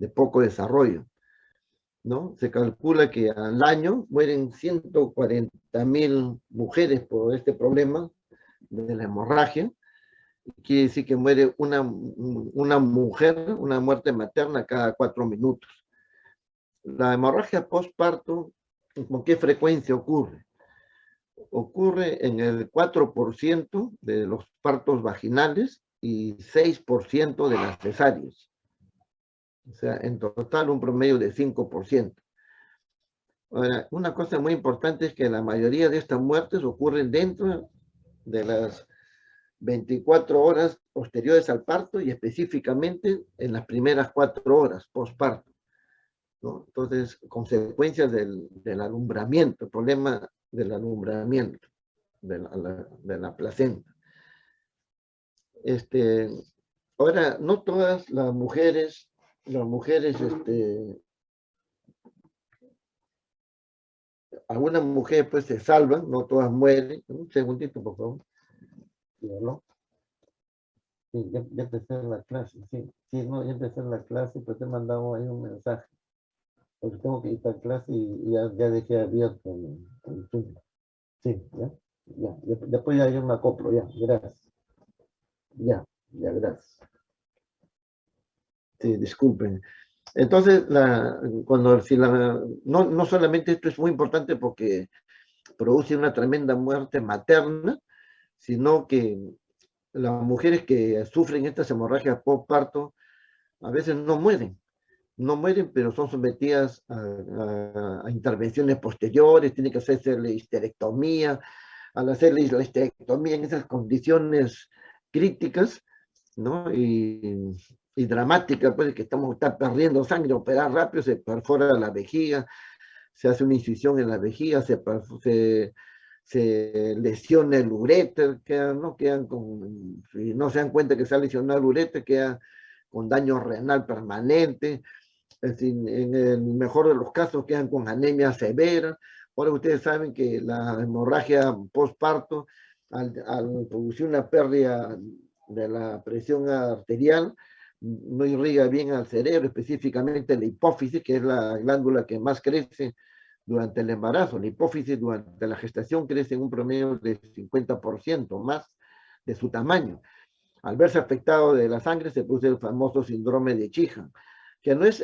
de poco desarrollo, ¿no? Se calcula que al año mueren 140.000 mujeres por este problema de la hemorragia. Quiere decir que muere una mujer, una muerte materna cada 4 minutos. La hemorragia postparto, ¿con qué frecuencia ocurre? Ocurre en el 4% de los partos vaginales y 6% de las cesáreas. O sea, en total un promedio de 5%. Ahora, una cosa muy importante es que la mayoría de estas muertes ocurren dentro de las 24 horas posteriores al parto y específicamente en las primeras 4 horas postparto, ¿no? Entonces, consecuencias del alumbramiento, el problema del alumbramiento de la placenta. Ahora, no todas las mujeres, algunas mujeres pues se salvan, no todas mueren. Un segundito, por favor. ¿No? Sí, ya empecé la clase, sí, no, ya empecé la clase, pues te mandamos ahí un mensaje, porque tengo que ir a clase y ya dejé abierto el Zoom. Sí, después ya yo me acoplo, gracias. Gracias. Sí, disculpen. Entonces, no solamente esto es muy importante porque produce una tremenda muerte materna, sino que las mujeres que sufren estas hemorragias postparto a veces no mueren, pero son sometidas a intervenciones posteriores, tiene que hacerse la histerectomía. Al hacerle la histerectomía en esas condiciones críticas, ¿no? Y dramática, pues, que está perdiendo sangre, operar rápido, se perfora la vejiga, se hace una incisión en la vejiga, se lesiona el uréter, si no se dan cuenta que se ha lesionado el uréter, queda con daño renal permanente, es decir, en el mejor de los casos quedan con anemia severa. Ahora ustedes saben que la hemorragia postparto, al producir una pérdida de la presión arterial, no irriga bien al cerebro, específicamente la hipófisis, que es la glándula que más crece durante el embarazo. La hipófisis durante la gestación crece en un promedio de 50% más de su tamaño. Al verse afectado de la sangre se produce el famoso síndrome de Sheehan, que no es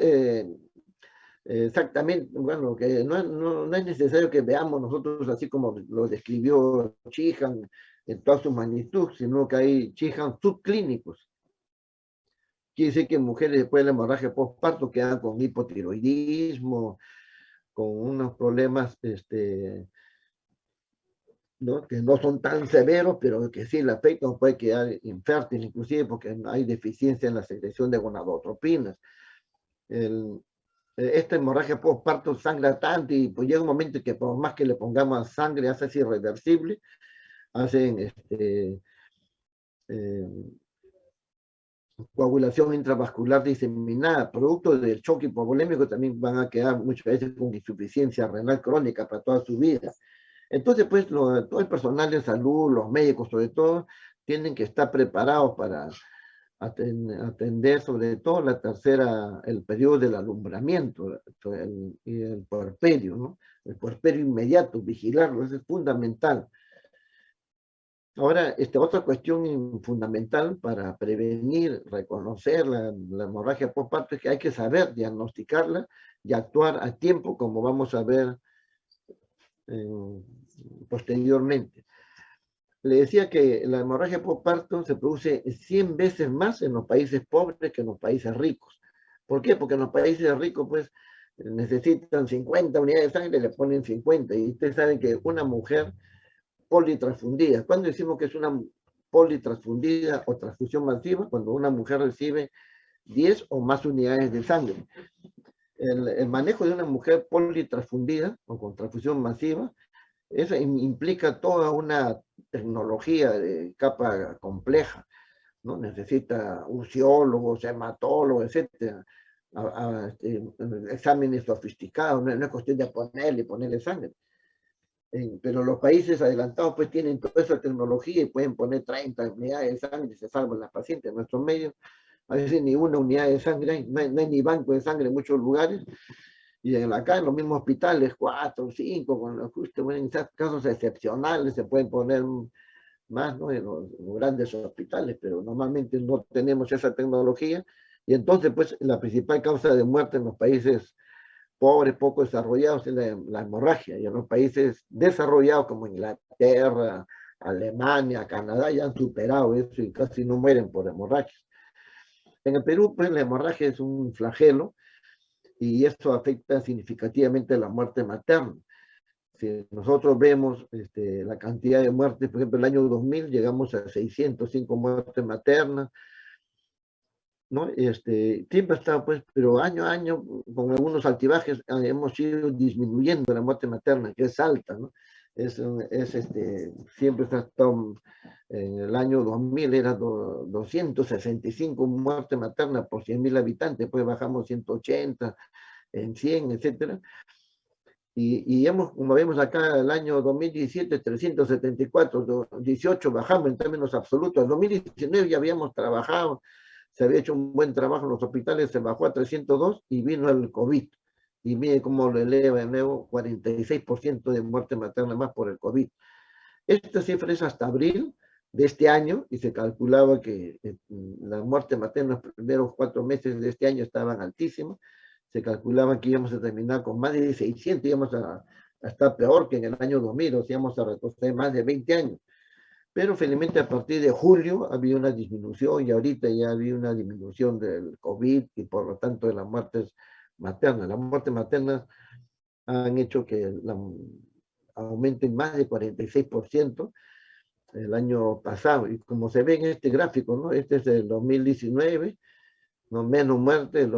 exactamente, bueno, que no es necesario que veamos nosotros así como lo describió Sheehan en toda su magnitud, sino que hay Sheehan subclínicos. Quiere decir que mujeres después de la hemorragia postparto quedan con hipotiroidismo, con unos problemas ¿no? Que no son tan severos, pero que sí le afectan, puede quedar infértil inclusive porque hay deficiencia en la secreción de gonadotropinas. Esta hemorragia postparto sangra tanto y pues llega un momento que por más que le pongamos sangre hace así irreversible, hacen coagulación intravascular diseminada, producto del choque hipovolémico, también van a quedar muchas veces con insuficiencia renal crónica para toda su vida. Entonces, pues, todo el personal de salud, los médicos sobre todo, tienen que estar preparados para atender sobre todo el periodo del alumbramiento y el puerperio, ¿no? El puerperio inmediato, vigilarlo, eso es fundamental. Ahora, otra cuestión fundamental para prevenir, reconocer la hemorragia postparto es que hay que saber diagnosticarla y actuar a tiempo, como vamos a ver posteriormente. Le decía que la hemorragia postparto se produce 100 veces más en los países pobres que en los países ricos. ¿Por qué? Porque en los países ricos, pues, necesitan 50 unidades de sangre, le ponen 50. Y ustedes saben que una mujer politransfundida, ¿cuándo decimos que es una politransfundida o transfusión masiva? Cuando una mujer recibe 10 o más unidades de sangre. El manejo de una mujer politransfundida o con transfusión masiva, eso implica toda una tecnología de capa compleja, ¿no? Necesita urgiólogos, hematólogos, etcétera, exámenes sofisticados, no es cuestión de ponerle sangre. Pero los países adelantados pues tienen toda esa tecnología y pueden poner 30 unidades de sangre y se salvan las pacientes. En nuestros medios a veces ni una unidad de sangre hay, no hay ni banco de sangre en muchos lugares, y acá en los mismos hospitales, 4, 5, con los justos, bueno, en casos excepcionales se pueden poner más, ¿no? En los grandes hospitales, pero normalmente no tenemos esa tecnología, y entonces pues la principal causa de muerte en los países pobres, poco desarrollados, es la hemorragia, y en los países desarrollados como Inglaterra, Alemania, Canadá, ya han superado eso y casi no mueren por hemorragia. En el Perú, pues la hemorragia es un flagelo, y esto afecta significativamente la muerte materna. Si nosotros vemos la cantidad de muertes, por ejemplo, el año 2000 llegamos a 605 muertes maternas, ¿no? Siempre está, pues, pero año a año, con algunos altibajes, hemos ido disminuyendo la muerte materna, que es alta, ¿no? Siempre está estado, en el año 2000 era 265 muertes maternas por 100.000 habitantes, después bajamos 180, en 100, etcétera. Y hemos, como vemos acá, el año 2017, 374, 18 bajamos en términos absolutos. En 2019 ya habíamos trabajado, se había hecho un buen trabajo en los hospitales, se bajó a 302 y vino el COVID. Y mire cómo lo eleva de nuevo, 46% de muerte materna más por el COVID. Esta cifra es hasta abril de este año, y se calculaba que la muerte materna en los primeros 4 meses de este año estaban altísimas. Se calculaba que íbamos a terminar con más de 600, íbamos a estar peor que en el año 2000, o sea, íbamos a retroceder más de 20 años. Pero felizmente a partir de julio había una disminución, y ahorita ya había una disminución del COVID y por lo tanto de las muertes maternas. Las muertes maternas han hecho que aumenten más de 46% el año pasado. Y como se ve en este gráfico, ¿no? Este es el 2019, no menos muertes, el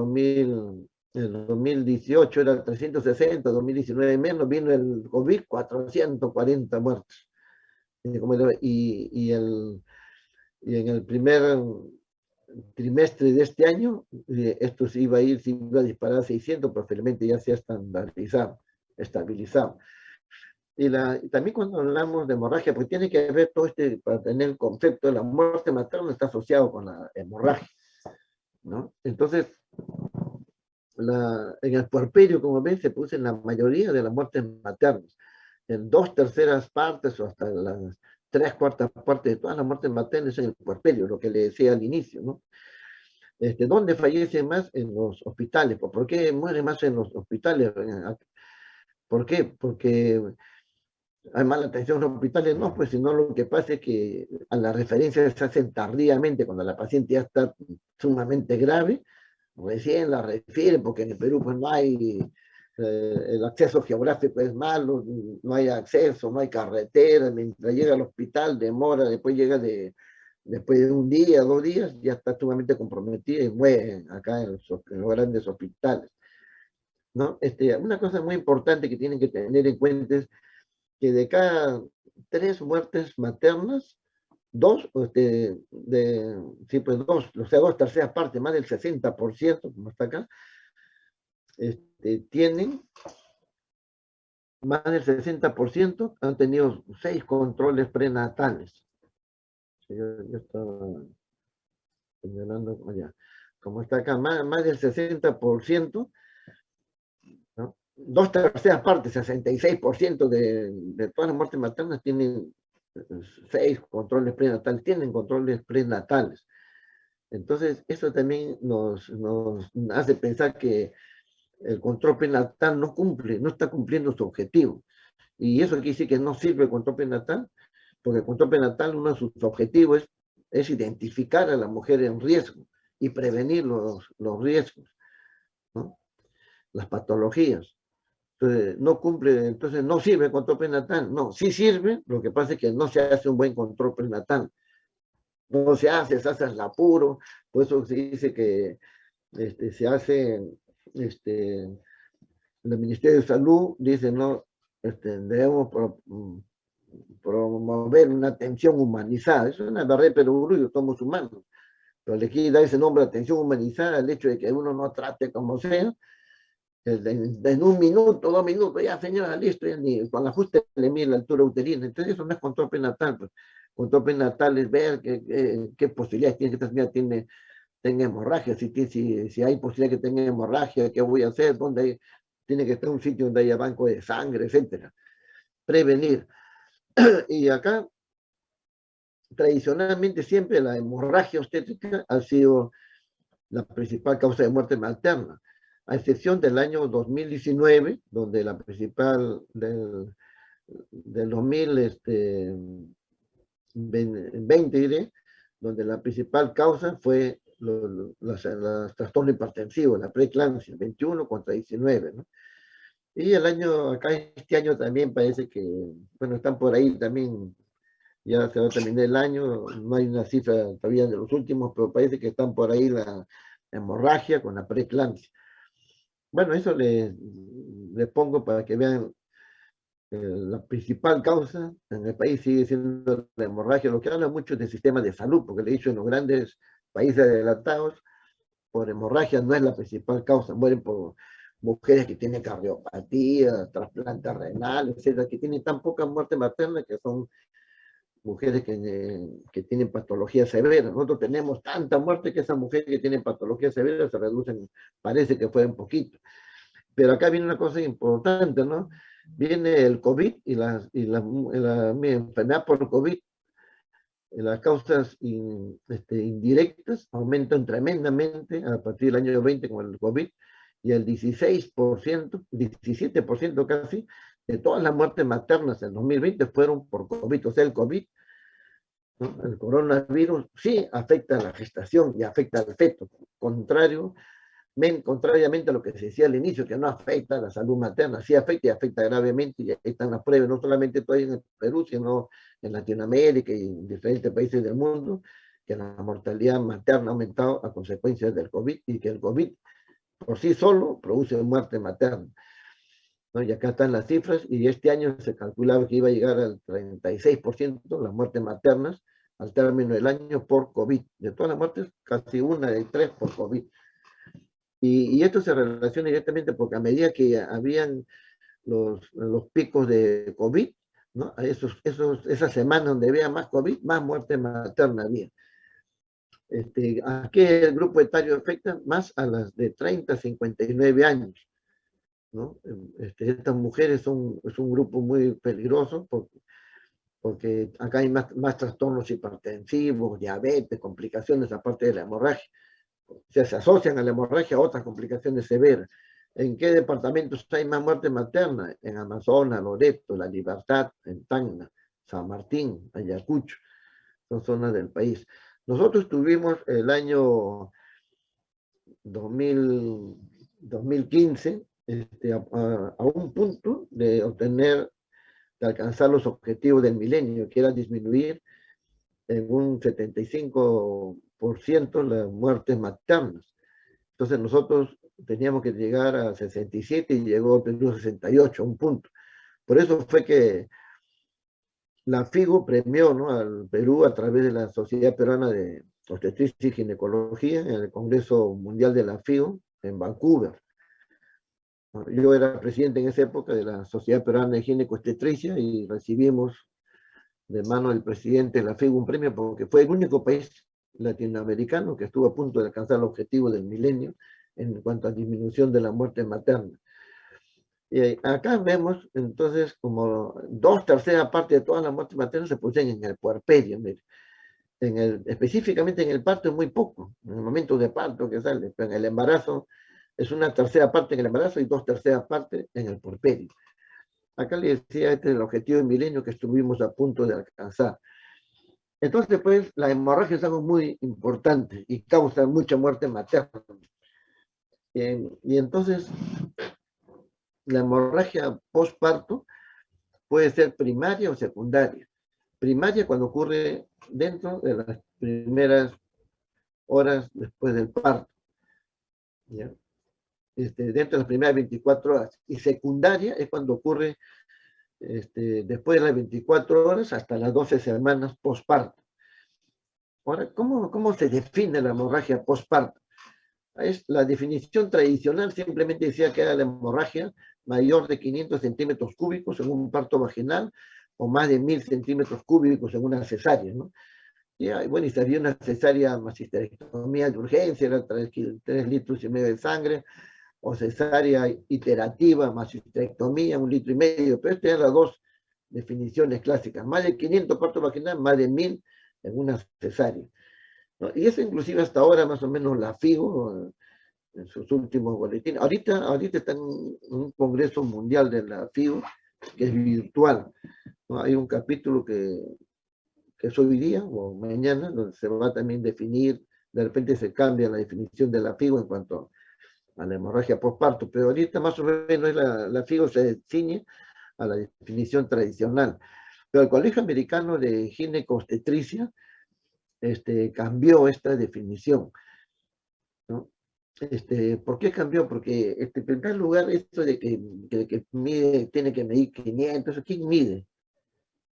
2018 era 360, 2019 menos, vino el COVID, 440 muertes. Y en el primer trimestre de este año, esto se iba a disparar a 600, pero felizmente ya se ha estabilizado. Y también cuando hablamos de hemorragia, pues tiene que ver todo para tener el concepto de la muerte materna, está asociado con la hemorragia, ¿no? Entonces, en el puerperio, como ven, se produce la mayoría de las muertes maternas. En 2/3 partes o hasta las 3/4 partes de todas las muertes maternas en el puerperio, lo que le decía al inicio, ¿no? ¿Dónde fallece más? En los hospitales. ¿Por qué muere más en los hospitales? ¿Por qué? Porque hay mala atención en los hospitales, no, pues sino lo que pasa es que a las referencias se hacen tardíamente, cuando la paciente ya está sumamente grave, recién la refieren, porque en el Perú pues no hay, el acceso geográfico es malo, no hay acceso, no hay carretera, mientras llega al hospital demora, después después de un día, 2 días, ya está sumamente comprometida y muere acá en los grandes hospitales, ¿no? Una cosa muy importante que tienen que tener en cuenta es que de cada 3 muertes maternas, 2, sí, pues 2, o sea, 2/3 partes, más del 60%, como está acá, tienen, más del 60% han tenido 6 controles prenatales. Yo estaba señalando allá. Como está acá, más del 60%, ¿no? 2/3 partes, 66% de todas las muertes maternas tienen 6 controles prenatales, tienen controles prenatales. Entonces, eso también nos hace pensar que el control prenatal no está cumpliendo su objetivo. Y eso quiere decir que no sirve el control prenatal, porque el control prenatal, uno de sus objetivos es identificar a la mujer en riesgo y prevenir los riesgos, ¿no? Las patologías. Entonces, no cumple, entonces no sirve el control prenatal. No, sí sirve, lo que pasa es que no se hace un buen control prenatal. No se hace al apuro, por eso se dice que se hace, el Ministerio de Salud dice, no, debemos promover una atención humanizada. Es una barrera perogrullo, somos humanos. Pero le quiere dar ese nombre, atención humanizada, el hecho de que uno no trate como sea, en 1 minuto, 2 minutos, ya señora, listo, ya ni con ajuste le mide la altura uterina. Entonces eso no es control prenatal, pues. Control prenatal es ver qué posibilidades tiene, que esta señora tiene tenga hemorragia, si hay posibilidad que tenga hemorragia, qué voy a hacer, tiene que estar un sitio donde haya banco de sangre, etcétera. Prevenir. Y acá, tradicionalmente, siempre la hemorragia obstétrica ha sido la principal causa de muerte materna, a excepción del año 2019, donde la principal del 2020, diré, donde la principal causa fue los trastornos hipertensivos, la preeclampsia, 21 contra 19, ¿no? Y este año también parece que, bueno, están por ahí también, ya se va a terminar el año, no hay una cifra todavía de los últimos, pero parece que están por ahí la hemorragia con la preeclampsia. Bueno, eso les pongo para que vean la principal causa en el país sigue siendo la hemorragia, lo que habla mucho del sistema de salud, porque le he dicho en los grandes países adelantados, por hemorragia no es la principal causa, mueren por mujeres que tienen cardiopatía, trasplantes renales, etcétera, que tienen tan poca muerte materna que son mujeres que tienen patología severa. Nosotros tenemos tanta muerte que esas mujeres que tienen patología severa se reducen, parece que fueron poquito. Pero acá viene una cosa importante, ¿no? Viene el COVID y la enfermedad por COVID, las causas indirectas aumentan tremendamente a partir del año 20 con el COVID, y el 16%, 17% casi, de todas las muertes maternas en 2020 fueron por COVID. O sea, el COVID, ¿no? El coronavirus sí afecta a la gestación y afecta al feto, contrariamente a lo que se decía al inicio, que no afecta a la salud materna, sí afecta y afecta gravemente, y ahí están las pruebas, no solamente todavía en el Perú, sino en Latinoamérica y en diferentes países del mundo, que la mortalidad materna ha aumentado a consecuencia del COVID, y que el COVID por sí solo produce muerte materna, ¿no? Y acá están las cifras, y este año se calculaba que iba a llegar al 36% las muertes maternas al término del año por COVID. De todas las muertes, casi una de tres por COVID. Y esto se relaciona directamente porque a medida que habían los picos de COVID, ¿no? Esas semanas donde había más COVID, más muerte materna había. ¿A qué grupo etario afecta? Más a las de 30 a 59 años, ¿no? Estas mujeres es un grupo muy peligroso porque acá hay más trastornos hipertensivos, diabetes, complicaciones aparte de la hemorragia. Se asocian a la hemorragia otras complicaciones severas. ¿En qué departamentos hay más muerte materna? En Amazonas, Loreto, La Libertad, en Tacna, San Martín, Ayacucho, son zonas del país. Nosotros tuvimos el año 2015 a un punto de alcanzar los objetivos del milenio, que era disminuir en un 75% las muertes maternas. Entonces nosotros teníamos que llegar a 67 y llegó Perú a 68, un punto. Por eso fue que la FIGO premió, ¿no?, al Perú a través de la Sociedad Peruana de Obstetricia y Ginecología en el Congreso Mundial de la FIGO en Vancouver. Yo era presidente en esa época de la Sociedad Peruana de Gineco-Obstetricia y recibimos de mano del presidente de la FIGO un premio porque fue el único país latinoamericano que estuvo a punto de alcanzar el objetivo del milenio en cuanto a disminución de la muerte materna. Y acá vemos entonces como 2/3 partes de todas las muertes maternas se producen en el puerperio. Mire. Específicamente en el parto es muy poco, en el momento de parto que sale, pero en el embarazo es 1/3 parte en el embarazo y 2/3 parte en el puerperio. Acá le decía, este es el objetivo del milenio que estuvimos a punto de alcanzar. Entonces, pues, la hemorragia es algo muy importante y causa mucha muerte materna. Y entonces, la hemorragia postparto puede ser primaria o secundaria. Primaria cuando ocurre dentro de las primeras horas después del parto, ¿ya? Dentro de las primeras 24 horas. Y secundaria es cuando ocurre después de las 24 horas hasta las 12 semanas postparto. Ahora, ¿cómo se define la hemorragia postparto? La definición tradicional simplemente decía que era la hemorragia mayor de 500 centímetros cúbicos en un parto vaginal o más de 1000 centímetros cúbicos en una cesárea, ¿no? Bueno, y si había una cesárea más histerectomía de urgencia, era 3,5 litros de sangre, o cesárea iterativa más histerectomía, 1,5 litros, pero estas eran las dos definiciones clásicas, más de 500 partos vaginales, más de 1,000 en una cesárea, ¿no? Y eso inclusive hasta ahora más o menos la FIGO, en sus últimos boletines, ahorita está en un congreso mundial de la FIGO, que es virtual, ¿no? Hay un capítulo que es hoy día o mañana, donde se va a también definir, de repente se cambia la definición de la FIGO en cuanto a la hemorragia postparto, pero ahorita más o menos la FIGO se ciñe a la definición tradicional. Pero el Colegio Americano de Ginecobstetricia cambió esta definición, ¿no? ¿Por qué cambió? Porque en primer lugar, esto de que mide, tiene que medir 500, ¿quién mide?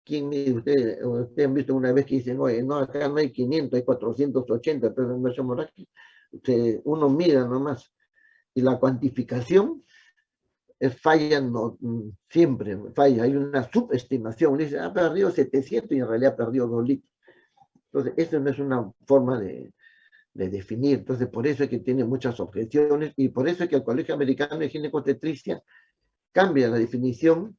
¿Quién mide? Ustedes han visto una vez que dicen, oye, no, acá no hay 500, hay 480, pero no es hemorragia. Uno mira nomás. Y la cuantificación falla, no, siempre falla, hay una subestimación. Dice, ha perdido 700 y en realidad perdió 2 litros. Entonces, eso no es una forma de definir. Entonces, por eso es que tiene muchas objeciones y por eso es que el Colegio Americano de Ginecobstetricia cambia la definición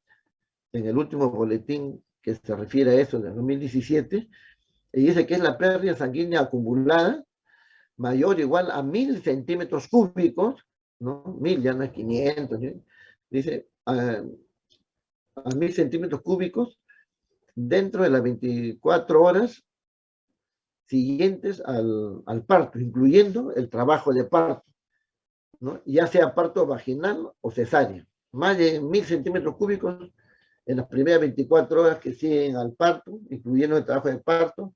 en el último boletín que se refiere a eso, del 2017, y dice que es la pérdida sanguínea acumulada mayor o igual a 1,000 centímetros cúbicos, ¿no? 1,000 ya no es 500, ¿sí? Dice a 1,000 centímetros cúbicos dentro de las 24 horas siguientes al parto, incluyendo el trabajo de parto, ¿no? Ya sea parto vaginal o cesárea. Más de 1,000 centímetros cúbicos en las primeras 24 horas que siguen al parto, incluyendo el trabajo de parto,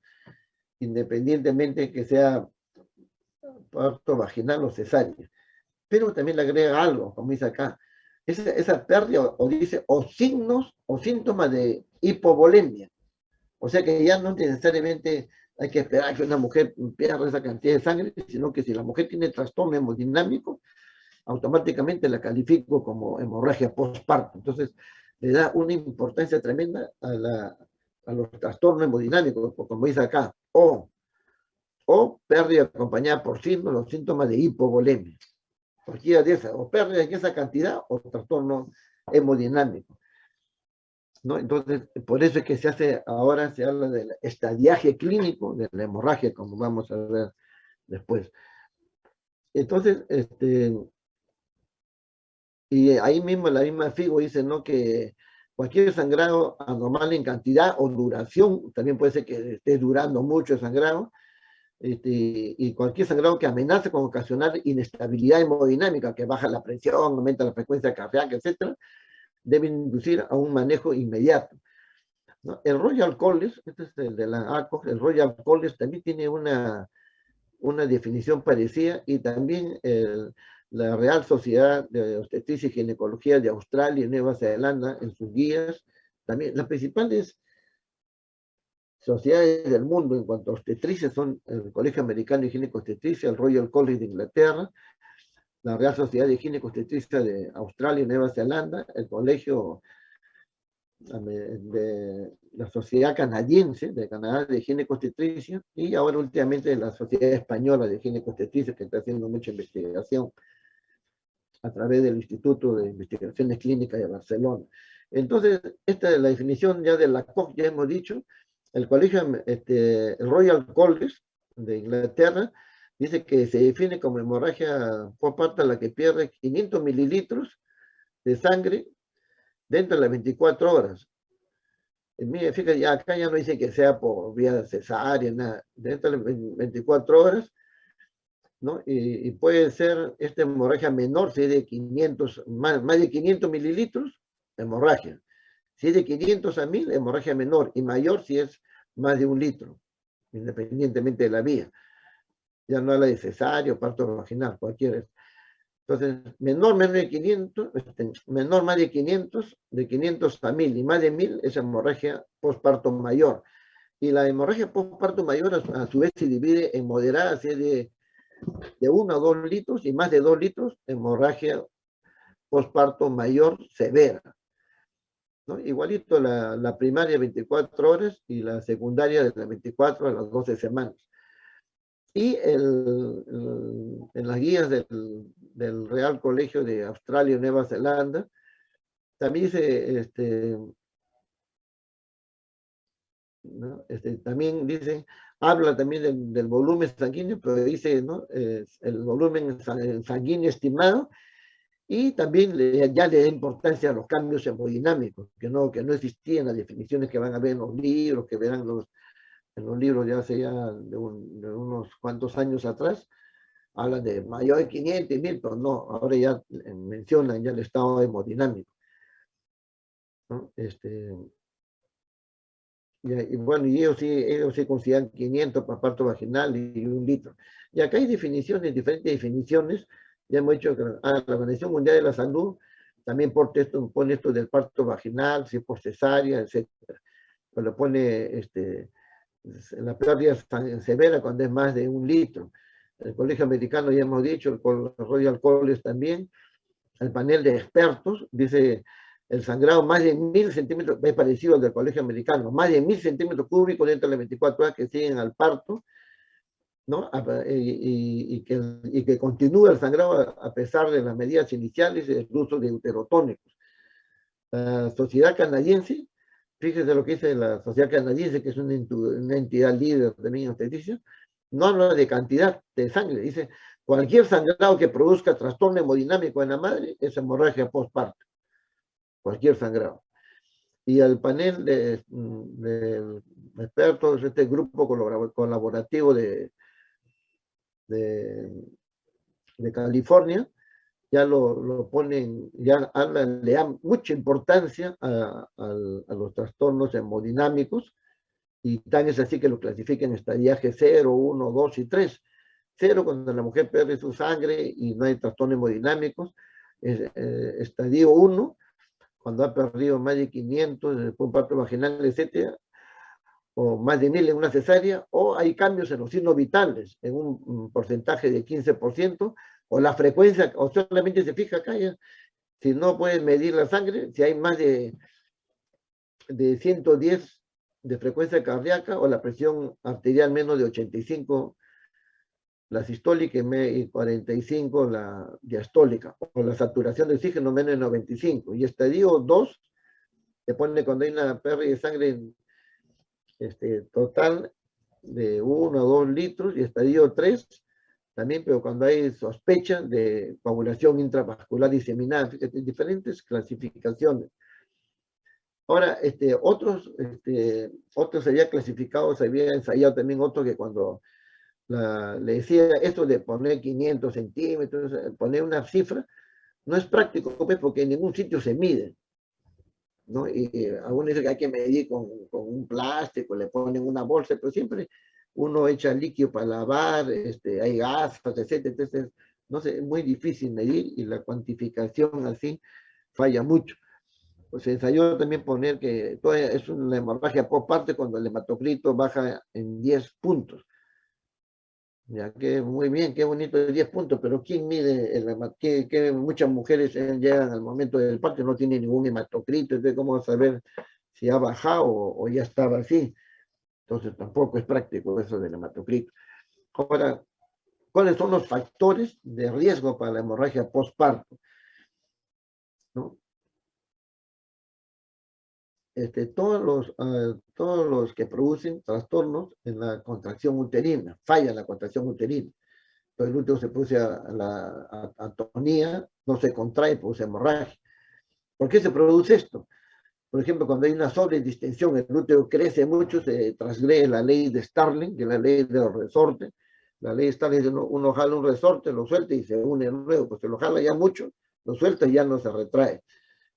independientemente que sea parto vaginal o cesárea. Pero también le agrega algo, como dice acá, esa pérdida o dice o signos o síntomas de hipovolemia. O sea que ya no necesariamente hay que esperar que una mujer pierda esa cantidad de sangre, sino que si la mujer tiene trastorno hemodinámico, automáticamente la califico como hemorragia postparto. Entonces, le da una importancia tremenda a los trastornos hemodinámicos, como dice acá, o pérdida acompañada por signos, los síntomas de hipovolemia. Cualquiera de esas, o pérdida en esa cantidad o trastorno hemodinámico, ¿no? Entonces, por eso es que ahora se habla del estadiaje clínico de la hemorragia, como vamos a ver después. Entonces, y ahí mismo la misma FIGO dice, ¿no?, que cualquier sangrado anormal en cantidad o duración, también puede ser que esté durando mucho el sangrado, y cualquier sangrado que amenace con ocasionar inestabilidad hemodinámica, que baja la presión, aumenta la frecuencia cardíaca, etc., deben inducir a un manejo inmediato, ¿no? El Royal College, este es el de la ACO, el Royal College también tiene una definición parecida, y también la Real Sociedad de Obstetricia y Ginecología de Australia y Nueva Zelanda, en sus guías, también las principales sociedades del mundo en cuanto a obstetricia son el Colegio Americano de Ginecobstetricia, el Royal College de Inglaterra, la Real Sociedad de Ginecobstetricia de Australia y Nueva Zelanda, el Colegio de la Sociedad Canadiense de Canadá de Ginecobstetricia, y ahora últimamente la Sociedad Española de Ginecobstetricia, que está haciendo mucha investigación a través del Instituto de Investigaciones Clínicas de Barcelona. Entonces, esta es la definición ya de la COG, ya hemos dicho. El colegio, el Royal College de Inglaterra, dice que se define como hemorragia postparto la que pierde 500 mililitros de sangre dentro de las 24 horas. Mire, fíjate, acá ya no dice que sea por vía cesárea, nada. Dentro de las 24 horas, ¿no? Y puede ser esta hemorragia menor si es de 500, más de 500 mililitros, hemorragia. Si es de 500 a 1,000, hemorragia menor, y mayor si es más de 1 litro, independientemente de la vía. Ya no habla de cesárea o parto vaginal, cualquiera. Entonces, menor de 500, menor más de 500 a 1,000, y más de 1,000 es hemorragia postparto mayor. Y la hemorragia postparto mayor a su vez se divide en moderada, si es de 1 a 2 litros, y más de 2 litros, hemorragia postparto mayor severa. ¿no? Igualito la primaria 24 horas y la secundaria de las 24 a las 12 semanas. Y en las guías del Real Colegio de Australia y Nueva Zelanda, también dice, ¿no? También dice, habla también del volumen sanguíneo, pero dice, ¿no? El volumen sanguíneo estimado, y también ya le da importancia a los cambios hemodinámicos, que no existían las definiciones que van a ver en los libros, que verán en los libros ya hace ya de unos cuantos años atrás, hablan de mayor de 500 y 1000, pero no, ahora ya mencionan ya el estado hemodinámico, ¿no? Y bueno, y ellos sí consideran 500 para parto vaginal y 1 litro. Y acá hay definiciones, diferentes definiciones. Ya hemos dicho que la Organización Mundial de la Salud también pone esto del parto vaginal, si por cesárea, etcétera. Pues lo pone la pérdida severa cuando es más de 1 litro. El Colegio Americano ya hemos dicho, el Royal College también, el panel de expertos dice el sangrado más de 1000 centímetros, es parecido al del Colegio Americano, más de 1000 centímetros cúbicos dentro de las 24 horas que siguen al parto, ¿no? Y que continúa el sangrado a pesar de las medidas iniciales y del uso de uterotónicos. La sociedad canadiense, fíjese lo que dice la sociedad canadiense, que es una entidad líder también en obstetricia, no habla de cantidad de sangre, dice cualquier sangrado que produzca trastorno hemodinámico en la madre es hemorragia postparto, cualquier sangrado. Y el panel de expertos, este grupo colaborativo de California, ya lo ponen, ya le dan mucha importancia a los trastornos hemodinámicos, y tan es así que lo clasifican en estadiaje 0, 1, 2 y 3. 0 cuando la mujer pierde su sangre y no hay trastornos hemodinámicos. Estadio 1, cuando ha perdido más de 500 después un parto vaginal, etcétera, o más de 1000 en una cesárea, o hay cambios en los signos vitales en un porcentaje de 15%, o la frecuencia, o solamente se fija acá ya, si no pueden medir la sangre, si hay más de 110 de frecuencia cardíaca, o la presión arterial menos de 85, la sistólica, y 45 la diastólica, o la saturación de oxígeno menos de 95. Y estadio 2 se pone cuando hay una pérdida de sangre total de 1 o 2 litros, y estadio 3 también, pero cuando hay sospecha de coagulación intravascular diseminada, fíjate, diferentes clasificaciones. Ahora, otros había clasificado, se había ensayado también otro que cuando le decía esto de poner 500 centímetros, poner una cifra, no es práctico, pues, porque en ningún sitio se mide, ¿no? Y algunos dicen que hay que medir con un plástico, le ponen una bolsa, pero siempre uno echa líquido para lavar, hay gasas, etcétera. Entonces, no sé, es muy difícil medir, y la cuantificación así falla mucho. Pues se ensayó también poner que es una hemorragia postparto cuando el hematocrito baja en 10 puntos. Ya que muy bien, qué bonito de 10 puntos, pero ¿quién mide que muchas mujeres llegan al momento del parto y no tienen ningún hematocrito? Entonces, ¿cómo saber si ha bajado o ya estaba así? Entonces, tampoco es práctico eso del hematocrito. Ahora, ¿cuáles son los factores de riesgo para la hemorragia postparto? ¿No? Todos los que producen trastornos en la contracción uterina, falla la contracción uterina. Entonces el útero se produce a la atonía, no se contrae, produce hemorragia. ¿Por qué se produce esto? Por ejemplo, cuando hay una sobredistensión, el útero crece mucho, se transgrede la ley de Starling, que es la ley de los resortes. La ley de Starling es uno jala un resorte, lo suelta y se une de nuevo, pues se lo jala ya mucho, lo suelta y ya no se retrae.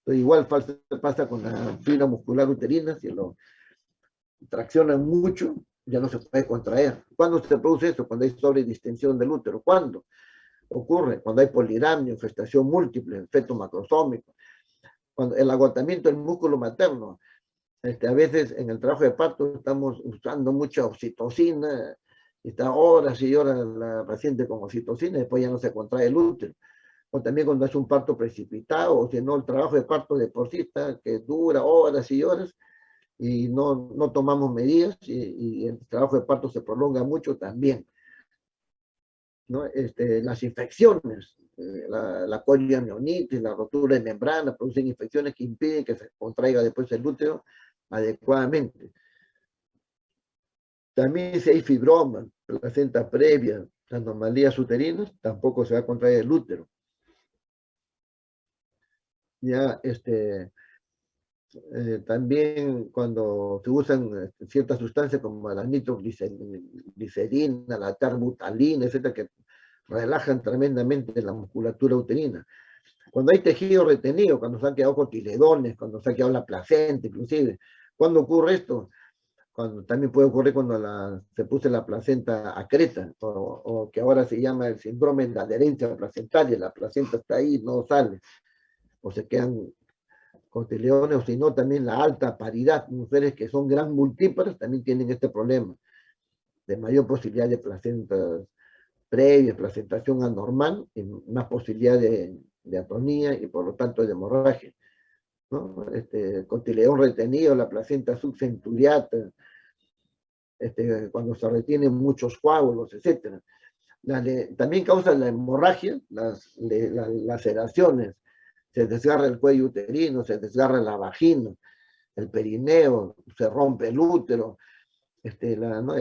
Entonces, igual pasa con la fibra muscular uterina, si lo traccionan mucho, ya no se puede contraer. ¿Cuándo se produce eso? Cuando hay sobredistensión del útero. ¿Cuándo ocurre? Cuando hay poliramnia, infestación múltiple, feto macrosómico, cuando el agotamiento del músculo materno. A veces en el trabajo de parto estamos usando mucha oxitocina, está horas y horas la paciente con oxitocina, y después ya no se contrae el útero. o también cuando hace un parto precipitado, o si no, el trabajo de parto de por sí está, que dura horas y horas, y no tomamos medidas, y el trabajo de parto se prolonga mucho también, ¿no? Las infecciones, la colioneonitis, la rotura de membrana, producen infecciones que impiden que se contraiga después el útero adecuadamente. También si hay fibroma, placenta previa, anomalías uterinas, tampoco se va a contraer el útero. Ya, también cuando se usan ciertas sustancias como la nitroglicerina, la tarbutalina, etcétera, que relajan tremendamente la musculatura uterina. Cuando hay tejido retenido, cuando se han quedado cotiledones, cuando se ha quedado la placenta, inclusive. ¿Cuándo ocurre esto? Cuando, también puede ocurrir cuando se puso la placenta acreta, o que ahora se llama el síndrome de adherencia placentaria, la placenta está ahí, no sale, o se quedan cotiledones, o si no, también la alta paridad, mujeres que son gran multíparas también tienen este problema, de mayor posibilidad de placentas previa, placentación anormal, y más posibilidad de atonía y por lo tanto de hemorragia, ¿no? Cotiledón retenido, la placenta subcenturiata, cuando se retienen muchos coágulos, etc. También causa la hemorragia, las laceraciones, se desgarra el cuello uterino, se desgarra la vagina, el perineo, se rompe el útero, ¿no?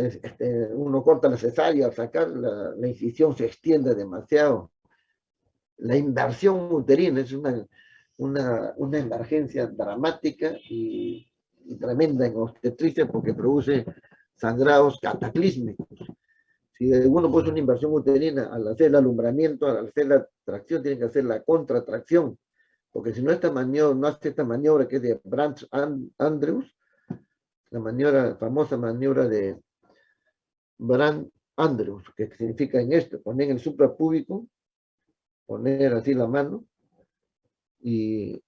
Uno corta la cesárea, al sacar la incisión se extiende demasiado. La inversión uterina es una emergencia dramática y tremenda en obstetricia porque produce sangrados cataclísmicos. Si uno puso una inversión uterina al hacer el alumbramiento, al hacer la tracción, tiene que hacer la contratracción, porque si no, no hace esta maniobra que es de Brandt-Andrews, la famosa maniobra de Brandt-Andrews, que significa en esto, poner en el suprapúbico, poner así la mano y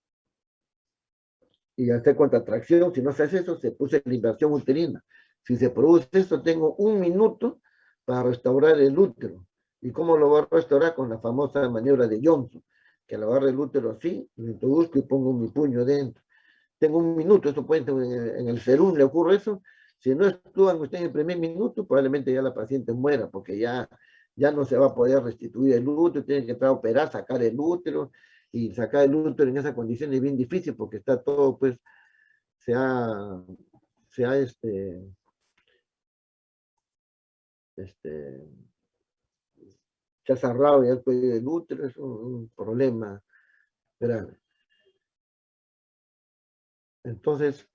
hacer contratracción. Si no se hace eso, se puso la inversión uterina. Si se produce esto, tengo 1 minuto para restaurar el útero. ¿Y cómo lo voy a restaurar? Con la famosa maniobra de Johnson, que lo agarro el útero así, lo introduzco y pongo mi puño dentro. Tengo 1 minuto, esto puede en el serum le ocurre eso. Si no actúan ustedes en el primer minuto, probablemente ya la paciente muera, porque ya no se va a poder restituir el útero, tienen que entrar a operar, sacar el útero, y sacar el útero en esa condición es bien difícil, porque está todo, pues, se ha, se ha este, se ha cerrado ya el cuello del útero, es un problema grave. Entonces,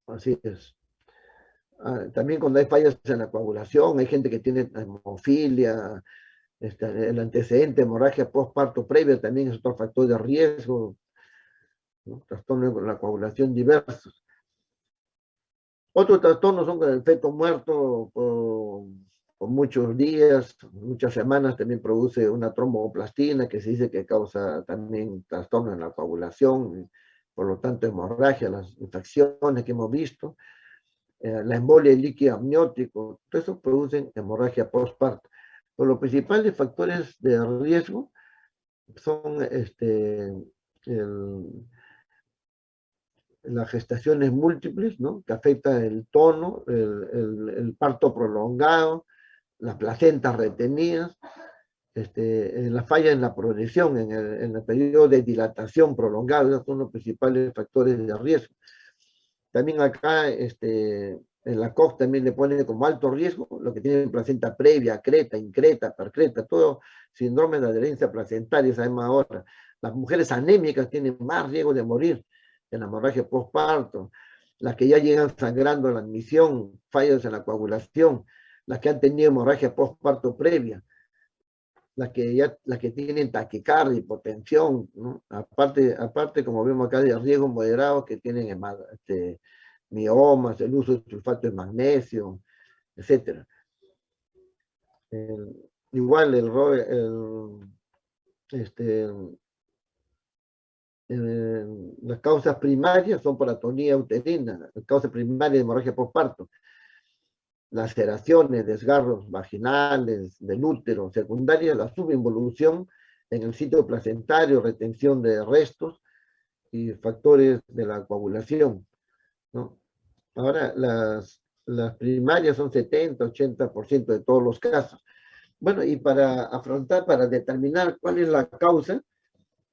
así es. También cuando hay fallas en la coagulación, hay gente que tiene hemofilia, el antecedente de hemorragia postparto previa también es otro factor de riesgo, ¿no? Trastornos de la coagulación diversos. Otros trastornos son el feto muerto por muchos días, muchas semanas, también produce una tromboplastina que se dice que causa también trastornos en la coagulación, por lo tanto hemorragia, las infecciones que hemos visto, la embolia del líquido amniótico, todo eso producen hemorragia postparto. Pero los principales factores de riesgo son las gestaciones múltiples, ¿no? Que afectan el tono, el parto prolongado, las placentas retenidas, la falla en la progresión, en el periodo de dilatación prolongado, esos son los principales factores de riesgo. También acá, en la COG también le pone como alto riesgo lo que tiene placenta previa, creta, increta, percreta, todo síndrome de adherencia placentaria, sabemos ahora. Las mujeres anémicas tienen más riesgo de morir en la hemorragia postparto, las que ya llegan sangrando a la admisión, fallos en la coagulación, las que han tenido hemorragia postparto previa, las que tienen taquicardia, hipotensión, ¿no? Aparte, como vemos acá, de riesgos moderados que tienen miomas, el uso de sulfato de magnesio, etc. Igual las causas primarias son por atonía uterina, las causas primarias de hemorragia postparto, laceraciones, desgarros vaginales del útero, secundarias, la subinvolución en el sitio placentario, retención de restos y factores de la coagulación, ¿no? Ahora, las primarias son 70-80% de todos los casos. Bueno, y para determinar cuál es la causa,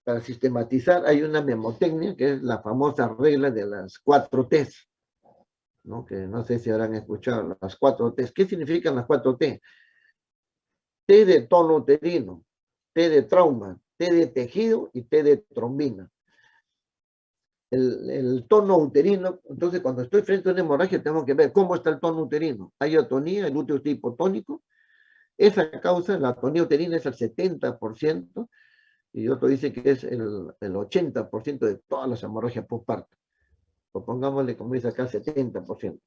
para sistematizar, hay una memotecnia, que es la famosa regla de las 4 T's, ¿no? Que no sé si habrán escuchado las 4 T's. ¿Qué significan las 4 T? T de tono uterino, T de trauma, T de tejido y T de trombina. El tono uterino, entonces cuando estoy frente a una hemorragia tengo que ver cómo está el tono uterino. Hay atonía, el útero está hipotónico. Esa causa, la atonía uterina es el 70%, y otro dice que es el 80% de todas las hemorragias postparto. O pongámosle, como dice acá, 70%.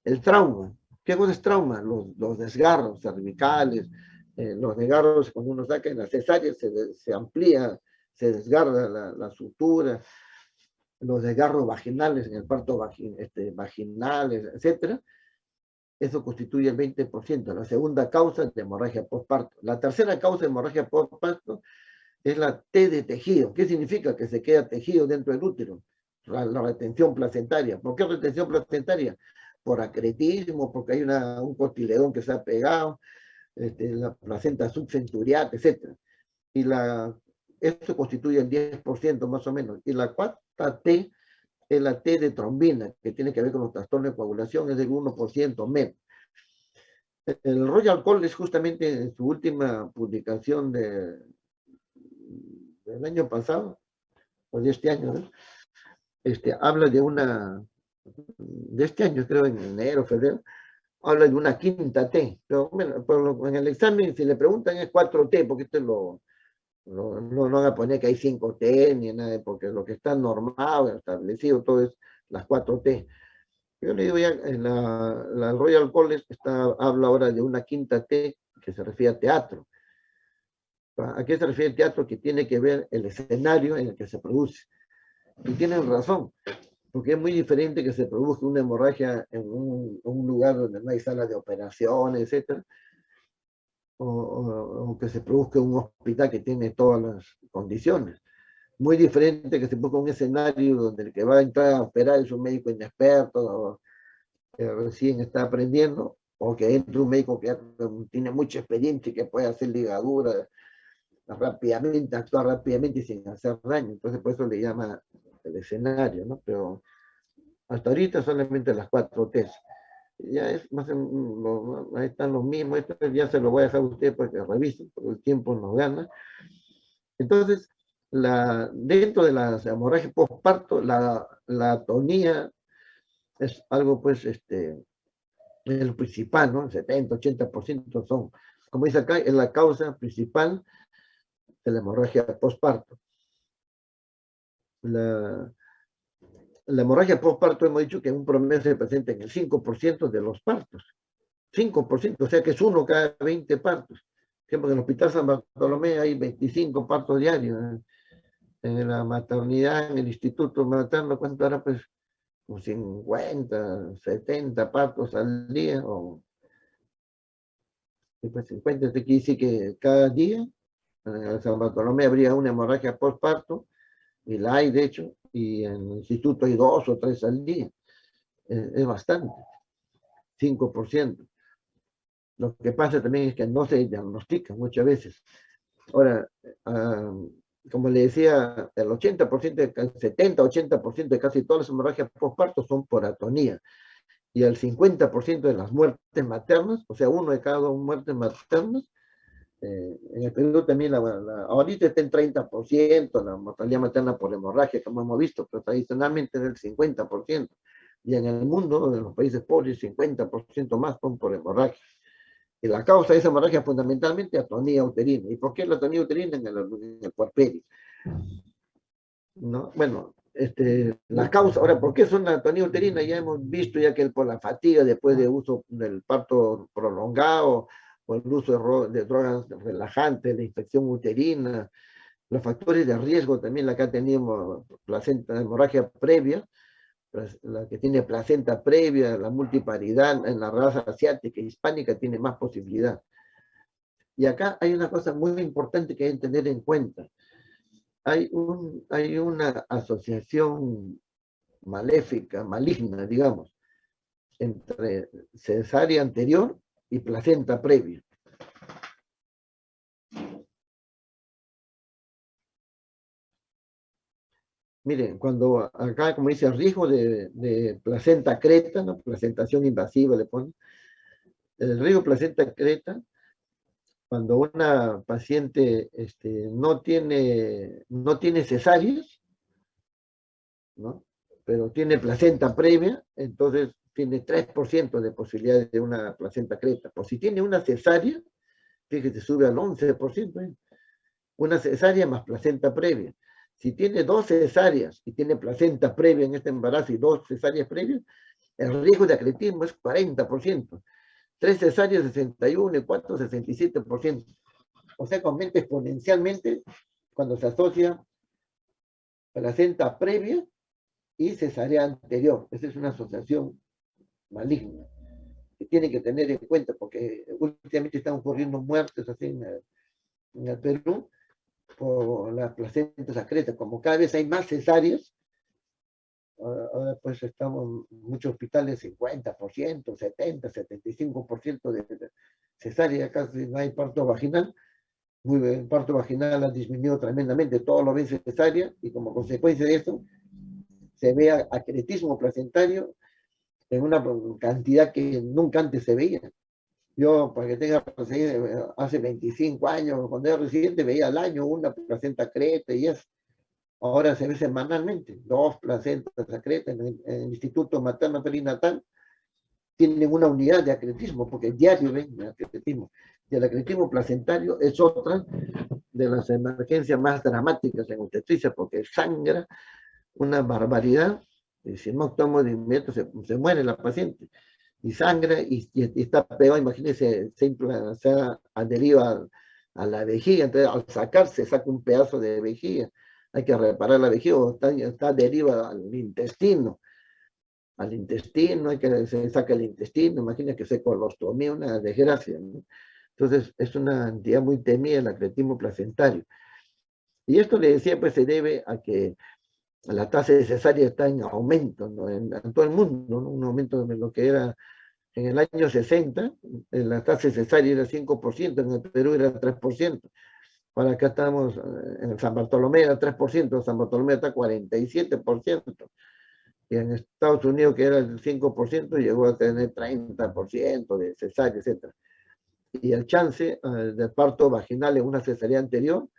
El trauma. ¿Qué cosa es trauma? Los desgarros cervicales, los desgarros cuando uno saca en la cesárea se amplía, se desgarra la sutura, los desgarros vaginales en el parto vaginales, etc. Eso constituye el 20%. La segunda causa de hemorragia postparto. La tercera causa de hemorragia postparto es la T de tejido. ¿Qué significa? Que se queda tejido dentro del útero. La retención placentaria. ¿Por qué retención placentaria? Por acretismo, porque hay un cotiledón que se ha pegado, la placenta subcenturiata, etc. Y esto constituye el 10% más o menos. Y la cuarta T es la T de trombina, que tiene que ver con los trastornos de coagulación, es del 1% menos. El Royal College, justamente en su última publicación del año pasado, o de este año, ¿no? Habla de este año, creo, en enero, febrero, habla de una quinta T. Pero bueno, en el examen, si le preguntan, es 4T, porque no van a poner que hay 5T ni nada, porque lo que está normado, establecido, todo es las 4T. Yo le digo ya, en la Royal College habla ahora de una quinta T que se refiere a teatro. ¿A qué se refiere el teatro? Que tiene que ver el escenario en el que se produce. Y tienen razón, porque es muy diferente que se produzca una hemorragia en un lugar donde no hay sala de operaciones, etc., o que se produzca en un hospital que tiene todas las condiciones. Muy diferente que se ponga un escenario donde el que va a entrar a operar es un médico inexperto, o que recién está aprendiendo, o que entre un médico que tiene mucha experiencia y que puede hacer ligadura rápidamente, actuar rápidamente y sin hacer daño. Entonces, por eso le llama el escenario, ¿no? Pero hasta ahorita solamente las 4 T's. Ya es más, ahí están los mismos, esto ya se lo voy a dejar a usted para que revisen, porque el tiempo nos gana. Entonces, dentro de las hemorragias postparto, la atonía es algo, pues, el principal, ¿no? El 70-80% son, como dice acá, es la causa principal de la hemorragia postparto. La hemorragia postparto hemos dicho que en un promedio se presenta en el 5% de los partos. 5%, o sea que es uno cada 20 partos. Por ejemplo, en el Hospital San Bartolomé hay 25 partos diarios. En la maternidad, en el instituto materno, ¿cuánto era? Pues 50, 70 partos al día, o pues 50, te quiere decir que cada día en el San Bartolomé habría una hemorragia postparto, y la hay de hecho, y en el instituto hay 2 o 3 al día. Es bastante, 5%. Lo que pasa también es que no se diagnostica muchas veces. Ahora, como le decía, el 80%, el 70-80% de casi todas las hemorragias postparto son por atonía. Y el 50% de las muertes maternas, o sea, 1 de cada 2 muertes maternas, en el Perú también ahorita está en 30% la mortalidad materna por hemorragia, como hemos visto, pero tradicionalmente es del 50%. Y en el mundo, en los países pobres, 50% más son por hemorragia. Y la causa de esa hemorragia es fundamentalmente atonía uterina. ¿Y por qué la atonía uterina? En el puerperio, ¿no? Bueno, la causa, ahora, ¿por qué son la atonía uterina? Ya hemos visto ya que por la fatiga después de uso del parto prolongado, o el uso de drogas relajantes, de infección uterina, los factores de riesgo también, la que ha tenido placenta, hemorragia previa, la que tiene placenta previa, la multiparidad en la raza asiática e hispánica tiene más posibilidad. Y acá hay una cosa muy importante que hay que tener en cuenta. Hay una asociación maléfica, maligna, digamos, entre cesárea anterior y placenta previa. Miren, cuando acá, como dice, riesgo de placenta creta, ¿no? Placentación invasiva le ponen. El riesgo placenta creta, cuando una paciente no tiene cesáreas, ¿no? Pero tiene placenta previa, entonces tiene 3% de posibilidades de una placenta creta. Pues si tiene una cesárea, fíjate, sube al 11%, ¿eh? Una cesárea más placenta previa. Si tiene 2 cesáreas y tiene placenta previa en este embarazo y 2 cesáreas previas, el riesgo de acretismo es 40%. 3 cesáreas, 61, y 4, 67%. O sea, que aumenta exponencialmente cuando se asocia placenta previa y cesárea anterior. Esa es una asociación maligna que tienen que tener en cuenta, porque últimamente están ocurriendo muertes así en el Perú por la placenta secreta. Como cada vez hay más cesáreas, ahora pues estamos en muchos hospitales 50%, 70, 75% de cesárea, casi no hay parto vaginal. El parto vaginal ha disminuido tremendamente, todo lo ven cesárea, y como consecuencia de esto se ve acretismo placentario en una cantidad que nunca antes se veía. Yo, para que tenga, hace 25 años, cuando era residente, veía al año una placenta creta y eso. Ahora se ve semanalmente, 2 placentas secretas en el Instituto Materno Perinatal. Tienen una unidad de acretismo, porque diario ven acretismo. Y el acretismo placentario es otra de las emergencias más dramáticas en obstetricia, porque sangra una barbaridad. Y si no actuamos de inmediato, se muere la paciente. Y sangra y está pegado, imagínense, se adherido a la vejiga. Entonces, al sacarse, saca un pedazo de vejiga. Hay que reparar la vejiga, o está adherido al intestino, hay que se saca el intestino, imagina que se colostomía, una desgracia, ¿no? Entonces, es una entidad muy temida el acretismo placentario. Y esto le decía, pues se debe a que la tasa de cesárea está en aumento, ¿no? En todo el mundo, ¿no? Un aumento de lo que era en el año 60, la tasa de cesárea era 5%, en el Perú era 3%. Ahora acá estamos, en San Bartolomé era 3%, San Bartolomé está 47%. Y en Estados Unidos, que era el 5%, llegó a tener 30% de cesárea, etc. Y el chance del parto vaginal en una cesárea anterior,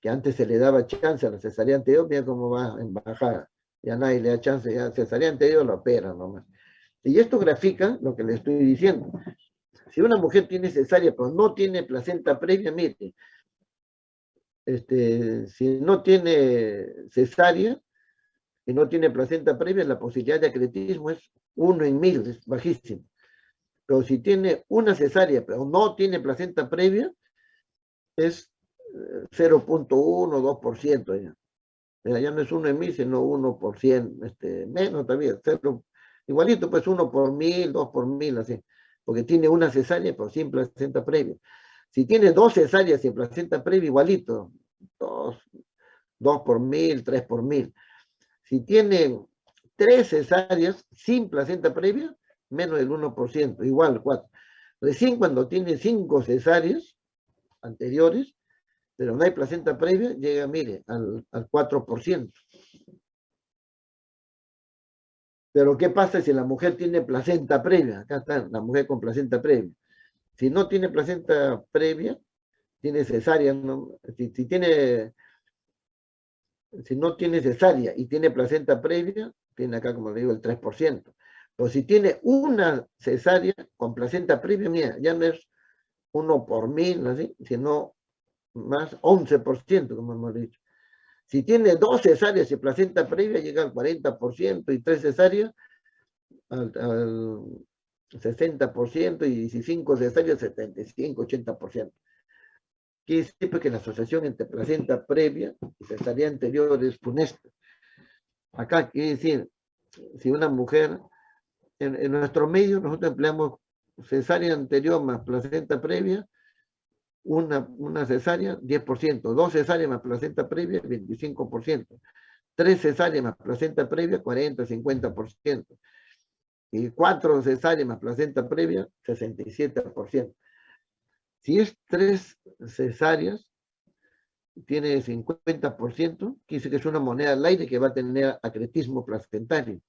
que antes se le daba chance a la cesárea anterior, mira cómo va en bajada. Ya nadie le da chance, ya cesárea anterior lo opera nomás. Y esto grafica lo que le estoy diciendo. Si una mujer tiene cesárea, pero no tiene placenta previa, mire, si no tiene cesárea y no tiene placenta previa, la posibilidad de acretismo es 1 en 1000, es bajísimo. Pero si tiene una cesárea, pero no tiene placenta previa, es 0.1, 2% ya. Ya no es 1 en 1000, sino 1%, menos todavía, 0, igualito, pues 1 por 1000, 2 por 1000, así. Porque tiene una cesárea, pero sin placenta previa. Si tiene 2 cesáreas sin placenta previa, igualito, 2 por 1000, 3 por 1000. Si tiene 3 cesáreas sin placenta previa, menos del 1%, igual 4. Recién cuando tiene 5 cesáreas anteriores, pero no hay placenta previa, llega, mire, al 4%. Pero ¿qué pasa si la mujer tiene placenta previa? Acá está, la mujer con placenta previa. Si no tiene placenta previa, tiene cesárea, ¿no? Si no tiene cesárea y tiene placenta previa, tiene acá, como le digo, el 3%. Pero si tiene una cesárea con placenta previa, mira, ya no es 1 por 1000, así, sino más 11%, como hemos dicho. Si tiene 2 cesáreas y placenta previa, llega al 40%, y 3 cesáreas al 60%, y 15 cesáreas, 75, 80%. Quiere decir que la asociación entre placenta previa y cesárea anterior es funesta. Acá quiere decir, si una mujer, en nuestro medio nosotros empleamos cesárea anterior más placenta previa, una cesárea, 10%, 2 cesáreas más placenta previa, 25%, 3 cesáreas más placenta previa, 40, 50%, y 4 cesáreas más placenta previa, 67%. Si es 3 cesáreas, tiene 50%, quiere decir que es una moneda al aire que va a tener acretismo placentario.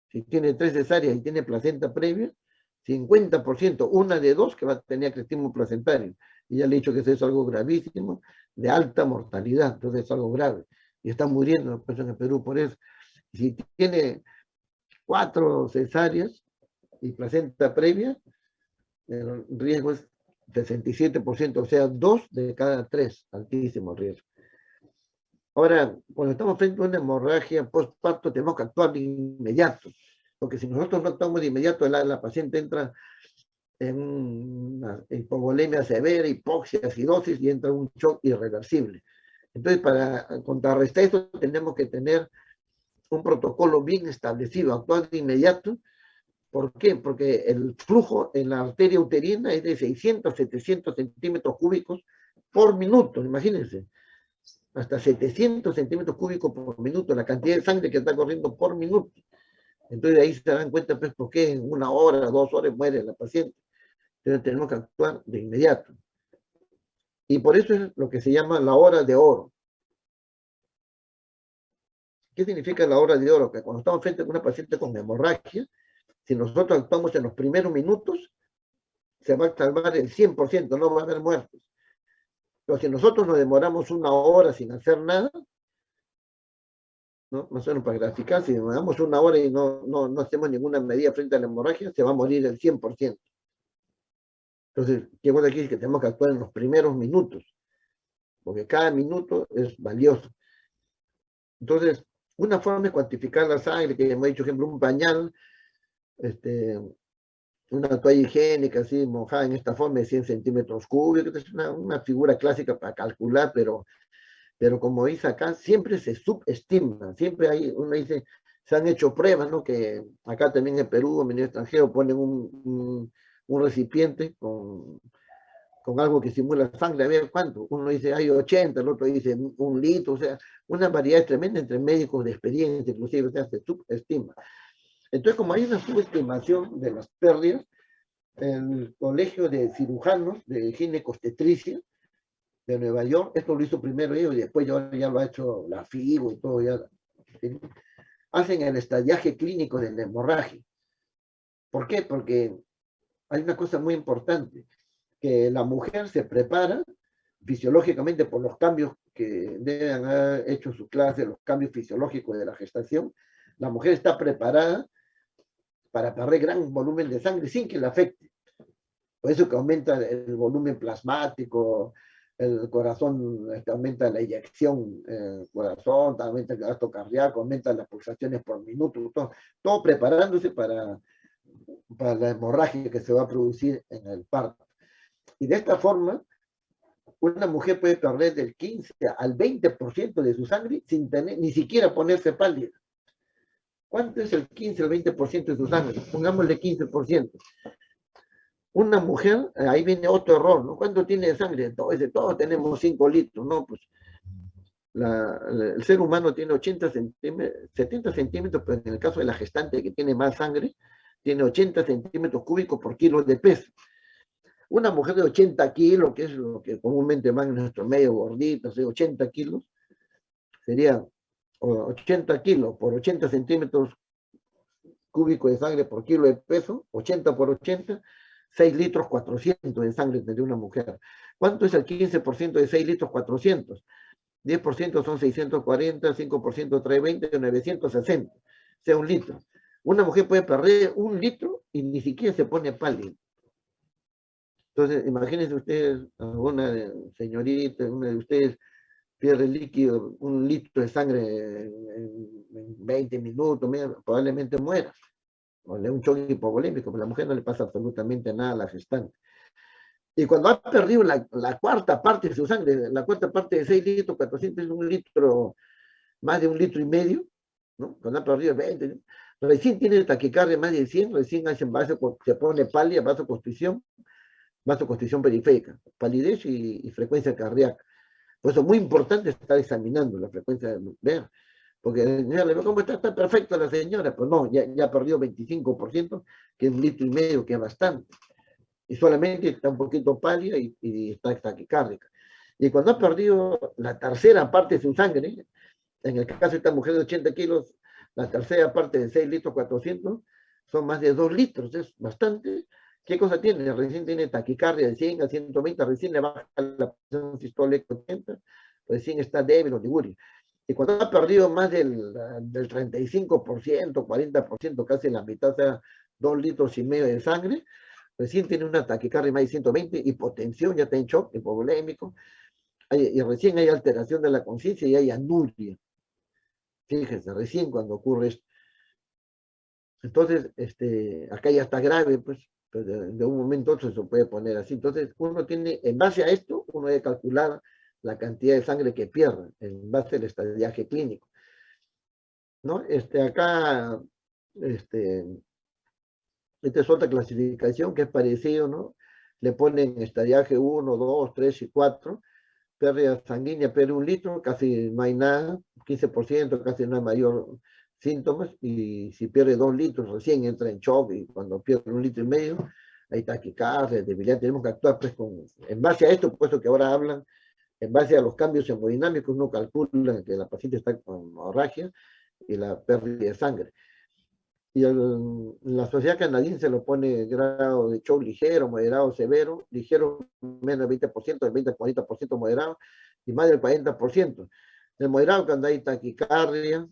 Si tiene 3 cesáreas y tiene placenta previa, 50%, una de 2 que va a tener acretismo placentario. Y ya le he dicho que eso es algo gravísimo, de alta mortalidad, entonces es algo grave. Y están muriendo las personas en Perú por eso. Si tiene 4 cesáreas y placenta previa, el riesgo es 67%, o sea, 2 de cada 3, altísimo riesgo. Ahora, cuando estamos frente a una hemorragia postparto, tenemos que actuar de inmediato, porque si nosotros no actuamos de inmediato, la paciente entra en una hipovolemia severa, hipoxia, acidosis y entra en un shock irreversible. Entonces, para contrarrestar esto, tenemos que tener un protocolo bien establecido, actuar de inmediato. ¿Por qué? Porque el flujo en la arteria uterina es de 600, 700 centímetros cúbicos por minuto, imagínense. Hasta 700 centímetros cúbicos por minuto, la cantidad de sangre que está corriendo por minuto. Entonces de ahí se dan cuenta, pues, por qué en 1 hora, 2 horas muere la paciente. Entonces tenemos que actuar de inmediato. Y por eso es lo que se llama la hora de oro. ¿Qué significa la hora de oro? Que cuando estamos frente a una paciente con hemorragia, si nosotros actuamos en los primeros minutos, se va a salvar el 100%, no va a haber muertos. Pero si nosotros nos demoramos 1 hora sin hacer nada, ¿no? Más o menos para graficar, si nos damos 1 hora y no hacemos ninguna medida frente a la hemorragia, se va a morir el 100%. Entonces, ¿qué cosa aquí? Es que tenemos que actuar en los primeros minutos, porque cada minuto es valioso. Entonces, una forma de cuantificar la sangre, que hemos dicho, por ejemplo, un pañal, una toalla higiénica así mojada en esta forma de 100 centímetros cúbicos, es una figura clásica para calcular, pero como dice acá, siempre se subestima, siempre hay, uno dice, se han hecho pruebas, ¿no? Que acá también en Perú, en el extranjero, ponen un recipiente con algo que simula sangre, a ver cuánto. Uno dice hay 80, el otro dice 1 litro, o sea, una variedad tremenda entre médicos de experiencia, inclusive, o sea, se subestima. Entonces, como hay una subestimación de las pérdidas, el Colegio de Cirujanos de Ginecobstetricia de Nueva York, esto lo hizo primero ellos y después ya lo ha hecho la FIBO y todo, ya, ¿sí? Hacen el estadiaje clínico de la hemorragia. ¿Por qué? Porque hay una cosa muy importante, que la mujer se prepara fisiológicamente por los cambios que deben haber hecho su clase, los cambios fisiológicos de la gestación. La mujer está preparada para perder gran volumen de sangre sin que le afecte. Por eso que aumenta el volumen plasmático, el corazón, aumenta la eyección, corazón, aumenta el gasto cardíaco, aumenta las pulsaciones por minuto, todo preparándose para la hemorragia que se va a producir en el parto. Y de esta forma, una mujer puede perder del 15 al 20% de su sangre sin tener, ni siquiera ponerse pálida. ¿Cuánto es el 15 al 20% de su sangre? Pongámosle 15%. Una mujer, ahí viene otro error, ¿no? ¿Cuánto tiene de sangre? Todos tenemos 5 litros, ¿no? Pues el ser humano tiene 80 centímetros, 70 centímetros, pero en el caso de la gestante que tiene más sangre, tiene 80 centímetros cúbicos por kilo de peso. Una mujer de 80 kilos, que es lo que comúnmente van en nuestro medio gorditos, de 80 kilos, sería 80 kilos por 80 centímetros cúbicos de sangre por kilo de peso, 80 por 80, 6 litros 400 de sangre de una mujer. ¿Cuánto es el 15% de 6 litros 400? 10% son 640, 5% trae 20, 960, o sea, 1 litro. Una mujer puede perder 1 litro y ni siquiera se pone pálida. Entonces, imagínense ustedes, una señorita, una de ustedes pierde líquido, 1 litro de sangre en 20 minutos, probablemente muera. O le da un choque hipovolémico, pero a la mujer no le pasa absolutamente nada a la gestante. Y cuando ha perdido la cuarta parte de su sangre, la cuarta parte de 6 litros, 400 es 1 litro, más de 1,5 litros, ¿no? Cuando ha perdido 20, recién tiene taquicardia más de 100, recién se pone pálida, vasoconstricción, vasoconstricción periférica, palidez y frecuencia cardíaca. Por eso es muy importante estar examinando la frecuencia nuclear. Porque señora, ¿cómo está? Está perfecta la señora. Pues no, ya perdió 25%, que es 1,5 litros, que es bastante. Y solamente está un poquito pálida y está taquicárdica. Y cuando ha perdido la tercera parte de su sangre, en el caso de esta mujer de 80 kilos, la tercera parte de 6 litros 400, son más de 2 litros, es bastante. ¿Qué cosa tiene? Recién tiene taquicardia de 100 a 120, recién le baja la presión sistólica 80, recién está débil o liguria. Y cuando ha perdido más del 35%, 40%, casi la mitad, o sea, 2,5 litros de sangre, recién tiene una taquicardia más de 120, hipotensión, ya está en shock, hipovolémico, y recién hay alteración de la conciencia y hay anuria. Fíjense, recién cuando ocurre esto. Entonces, acá ya está grave, pues de un momento a otro se puede poner así. Entonces, uno tiene, en base a esto, uno debe calcular la cantidad de sangre que pierde, en base al estadiaje clínico. ¿No? Acá, esta es otra clasificación que es parecido, ¿no? Le ponen estadiaje 1, 2, 3 y 4, pérdida sanguínea, pierde 1 litro, casi no hay nada, 15%, casi no hay mayor síntomas, y si pierde 2 litros, recién entra en shock, y cuando pierde 1,5 litros, hay taquicardia, debilidad, tenemos que actuar pues en base a esto, puesto que ahora hablan, en base a los cambios hemodinámicos, uno calcula que la paciente está con hemorragia y la pérdida de sangre. Y la sociedad canadiense lo pone grado de shock ligero, moderado, severo, ligero menos del 20%, del 20 al 40% moderado, y más del 40%. El moderado cuando hay taquicardia,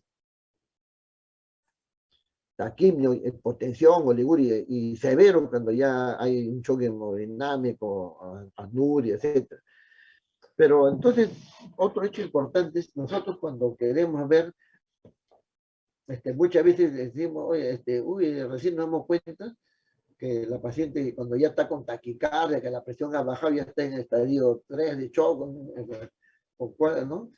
taquimia, hipotensión, oliguria, y severo cuando ya hay un shock hemodinámico, anuria, etc. Pero entonces, otro hecho importante es nosotros cuando queremos ver, muchas veces decimos, oye, recién nos damos cuenta que la paciente cuando ya está con taquicardia, que la presión ha bajado, ya está en el estadio 3 de shock, ¿no?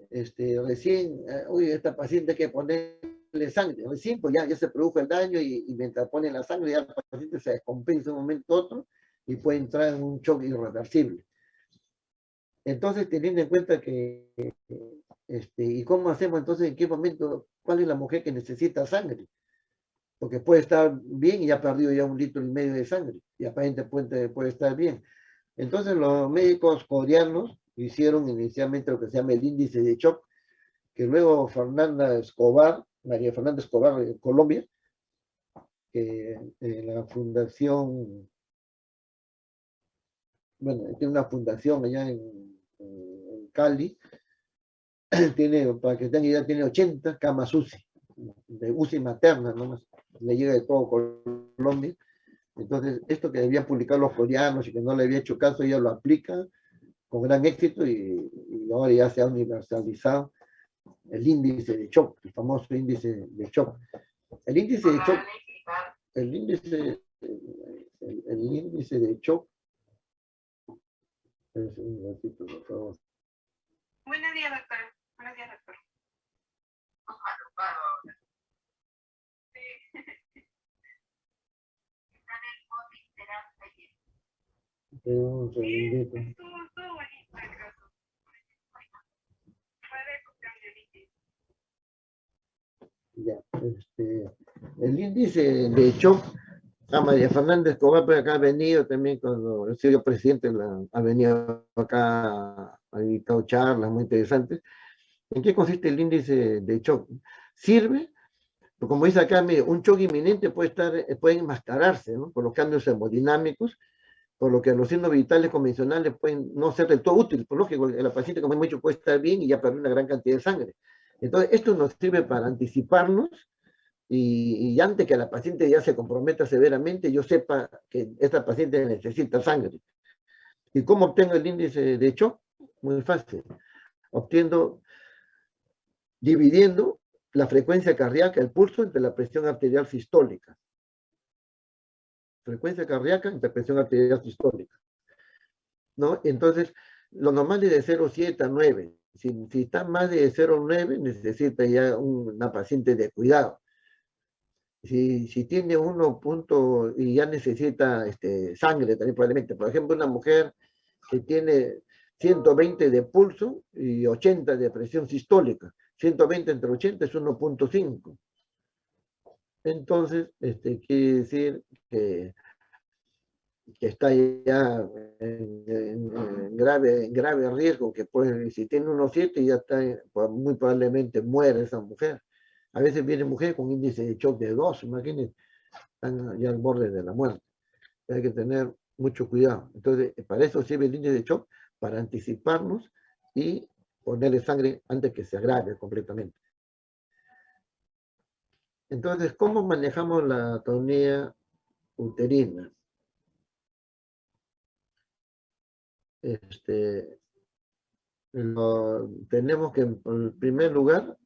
Recién, esta paciente hay que ponerle sangre, recién pues ya se produjo el daño y mientras ponen la sangre ya el paciente se descompensa de un momento a otro y puede entrar en un shock irreversible. Entonces, teniendo en cuenta que, ¿y cómo hacemos entonces? ¿En qué momento? ¿Cuál es la mujer que necesita sangre? Porque puede estar bien y ya ha perdido ya 1,5 litros de sangre, y aparentemente puede estar bien. Entonces los médicos coreanos hicieron inicialmente lo que se llama el índice de shock, que luego María Fernanda Escobar de Colombia, que la fundación, bueno, tiene una fundación allá en Cali, para que tengan idea, tiene 80 camas UCI, de UCI materna, nomás, le llega de todo Colombia. Entonces, esto que debían publicar los coreanos y que no le había hecho caso, ella lo aplica con gran éxito y ahora ya se ha universalizado el índice de shock, el famoso índice de shock. El índice de shock, el índice de shock, un ratito, por favor. Buenos días, doctor. Buenos días, doctor. Un segundito. Estuvo bonito el caso. Fue de Ya, el índice de shock, María Fernanda Escobar por acá ha venido también cuando he sido presidente, ha venido acá, ha dictado charlas muy interesantes. ¿En qué consiste el índice de shock? Sirve, como dice acá, un shock inminente puede enmascararse, ¿no? Por los cambios hemodinámicos, por lo que los signos vitales convencionales pueden no ser del todo útiles, por lógico, la paciente, como hemos dicho, puede estar bien y ya perder una gran cantidad de sangre. Entonces, esto nos sirve para anticiparnos y antes que la paciente ya se comprometa severamente, yo sepa que esta paciente necesita sangre. ¿Y cómo obtengo el índice de shock? Muy fácil. Dividiendo la frecuencia cardíaca, el pulso, entre la presión arterial sistólica. Frecuencia cardíaca entre presión arterial sistólica, ¿no? Entonces, lo normal es de 0,7 a 9. Si está más de 0,9, necesita ya una paciente de cuidado. Si tiene 1 punto y ya necesita sangre también probablemente. Por ejemplo, una mujer que tiene 120 de pulso y 80 de presión sistólica. 120 entre 80 es 1.5. Entonces, quiere decir que está ya en grave riesgo, que puede, si tiene 1.7 ya está, pues, muy probablemente muere esa mujer. A veces viene mujer con índice de shock de 2, imagínense, están ya al borde de la muerte. Hay que tener mucho cuidado. Entonces, para eso sirve el índice de shock, para anticiparnos y ponerle sangre antes que se agrave completamente. Entonces, ¿cómo manejamos la atonía uterina? Tenemos que, en primer lugar,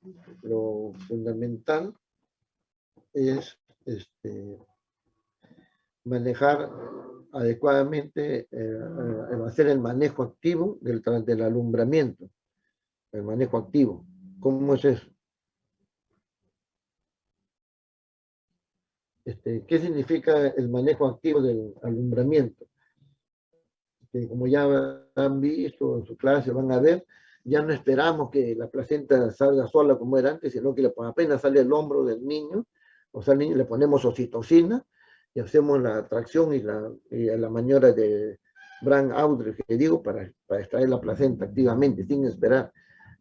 lo fundamental es manejar adecuadamente, hacer el manejo activo del alumbramiento, el manejo activo. ¿Cómo es eso? ¿Qué significa el manejo activo del alumbramiento? Que como ya han visto en su clase, van a ver, ya no esperamos que la placenta salga sola como era antes, sino que apenas sale el hombro del niño, o sea, al niño le ponemos oxitocina y hacemos la tracción y la maniobra de Brown-Aldrich, que digo, para extraer la placenta activamente, sin esperar.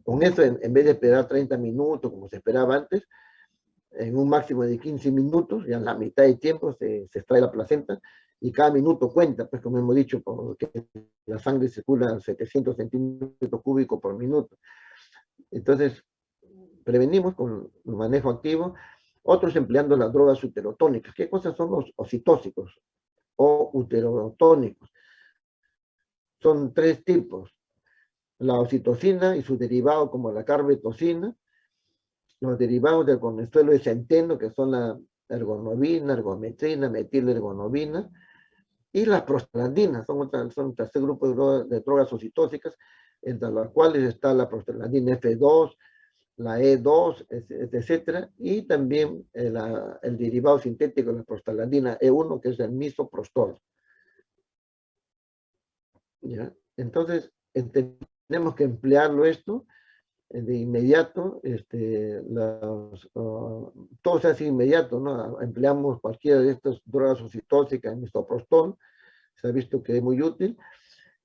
Con eso, en vez de esperar 30 minutos, como se esperaba antes, en un máximo de 15 minutos, ya en la mitad de tiempo se extrae la placenta, y cada minuto cuenta, pues como hemos dicho, porque la sangre circula a 700 centímetros cúbicos por minuto. Entonces, prevenimos con el manejo activo, otros empleando las drogas uterotónicas. ¿Qué cosas son los oxitóxicos o uterotónicos? Son 3 tipos: la oxitocina y su derivado como la carbetocina, los derivados del colesterol de centeno, que son la ergonovina, ergometrina, metilergonovina, y las prostaglandinas, son un tercer grupo de drogas oxitóxicas, entre las cuales está la prostaglandina F2, la E2, etcétera, y también el derivado sintético de la prostaglandina E1, que es el misoprostol. ¿Ya? Entonces, tenemos que emplearlo esto de inmediato, todo se hace inmediato, ¿no? Empleamos cualquiera de estas drogas oxitóxicas, el misoprostol, se ha visto que es muy útil,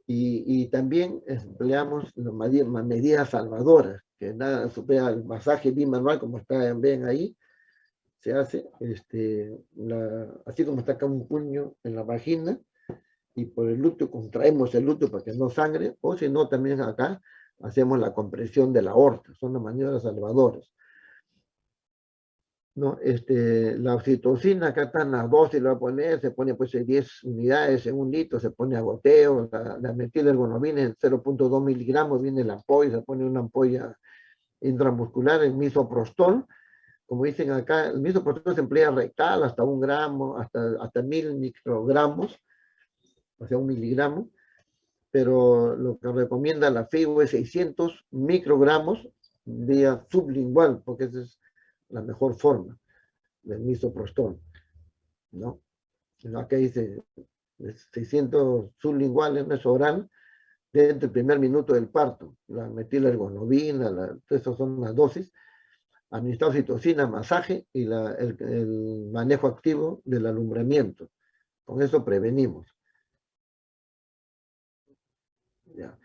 y también empleamos medidas salvadoras, que nada supera el masaje bimanual, como ven ahí, se hace, así como está acá un puño en la vagina, y por el glúteo contraemos el glúteo para que no sangre, o si no, también acá hacemos la compresión de la aorta, son las maniobras salvadoras. ¿No? La oxitocina, acá están las dosis, lo va a poner, se pone pues 10 unidades en 1 litro, se pone a goteo, la metilergonovina en 0.2 miligramos, viene la ampolla, se pone una ampolla intramuscular, el misoprostol, como dicen acá, el misoprostol se emplea rectal hasta 1 gramo, hasta 1000 microgramos, o sea 1 miligramo, pero lo que recomienda la FIU es 600 microgramos vía sublingual, porque esa es la mejor forma del misoprostol, ¿no? Acá dice 600 sublinguales, no es oral, dentro del primer minuto del parto. La metilergonovina, esas son las dosis. Administrar oxitocina, masaje y el manejo activo del alumbramiento. Con eso prevenimos. Ya.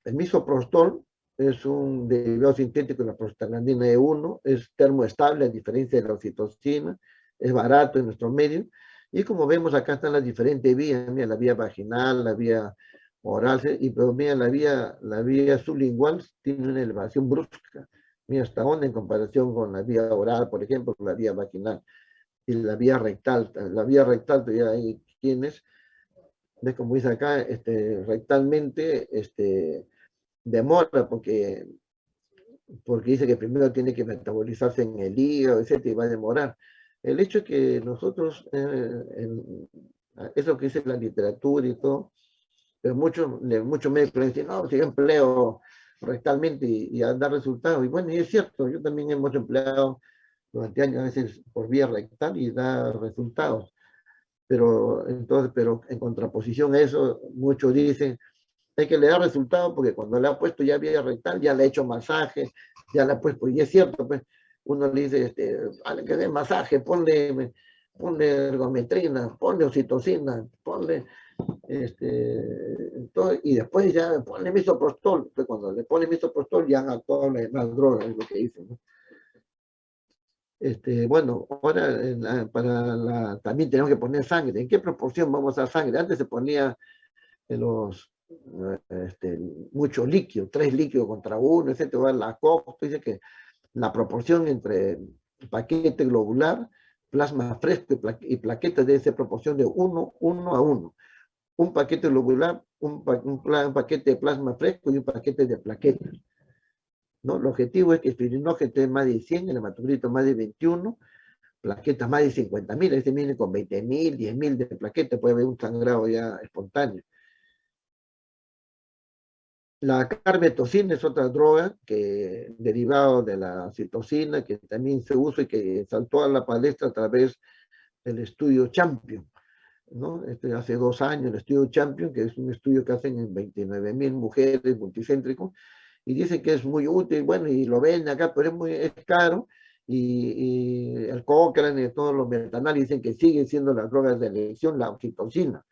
El misoprostol es un derivado sintético de la prostaglandina E1, es termoestable a diferencia de la oxitocina, es barato en nuestro medio, y como vemos acá están las diferentes vías, mira, la vía vaginal, la vía oral, pero mira, la vía sublingual tiene una elevación brusca, mira hasta dónde en comparación con la vía oral, por ejemplo, la vía vaginal, y la vía rectal todavía hay quienes, ves como dice acá, rectalmente, demora porque dice que primero tiene que metabolizarse en el hígado, etcétera, y va a demorar. El hecho es que nosotros, eso que dice la literatura y todo, pero muchos médicos dicen, no, si yo empleo rectalmente y a dar resultados. Y bueno, y es cierto, yo también hemos empleado durante años, a veces por vía rectal y da resultados. Pero en contraposición a eso, muchos dicen, hay que le da resultado porque cuando le ha puesto ya vía rectal, ya le ha hecho masaje, ya le ha puesto, y es cierto, pues, uno le dice, vale, que dé masaje, ponle ergometrina, ponle oxitocina, ponle, todo, y después ya ponle misoprostol, pues cuando le pone misoprostol ya han actuado las drogas, es lo que dicen, ¿no? Bueno, ahora también tenemos que poner sangre. ¿En qué proporción vamos a dar sangre? Antes se ponía en mucho líquido, 3 líquidos contra 1, etcétera. La COP dice que la proporción entre paquete globular, plasma fresco y plaquetas debe ser proporción de 1 a 1. Un paquete globular, un paquete de plasma fresco y un paquete de plaquetas, ¿no? El objetivo es que el fibrinogen esté más de 100, el hematocrito más de 21, plaquetas más de 50.000, este viene con 20.000, 10.000 de plaquetas, puede haber un sangrado ya espontáneo. La carbetocina es otra droga que derivado de la citocina que también se usa y que saltó a la palestra a través del estudio Champion, ¿no? Hace 2 años el estudio Champion, que es un estudio que hacen en 29.000 mujeres multicéntricos, y dicen que es muy útil, bueno, y lo ven acá, pero es caro, y el Cochrane y todos los metanálisis dicen que siguen siendo las drogas de elección, la oxitocina,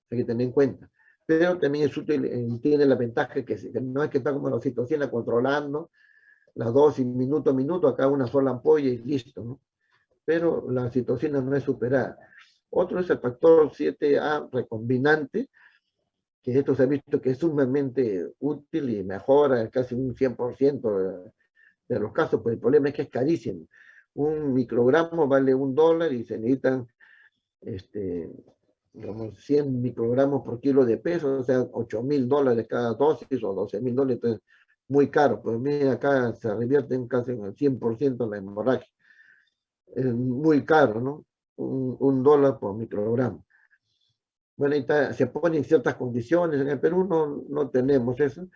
hay que tener en cuenta. Pero también es útil, tiene la ventaja que no es que está como la oxitocina controlando la dosis minuto a minuto, acá una sola ampolla y listo, ¿no? Pero la oxitocina no es superada. Otro es el factor 7A recombinante, que esto se ha visto que es sumamente útil y mejora casi un 100% de los casos, pero el problema es que es carísimo. Un microgramo vale $1 y se necesitan digamos, 100 microgramos por kilo de peso, o sea, $8.000 cada dosis o $12.000, entonces muy caro. Pues mira, acá se revierte en casi en el 100% la hemorragia. Es muy caro, ¿no? Un dólar por microgramo. Bueno, ahí está, se pone en ciertas condiciones, en el Perú no tenemos eso.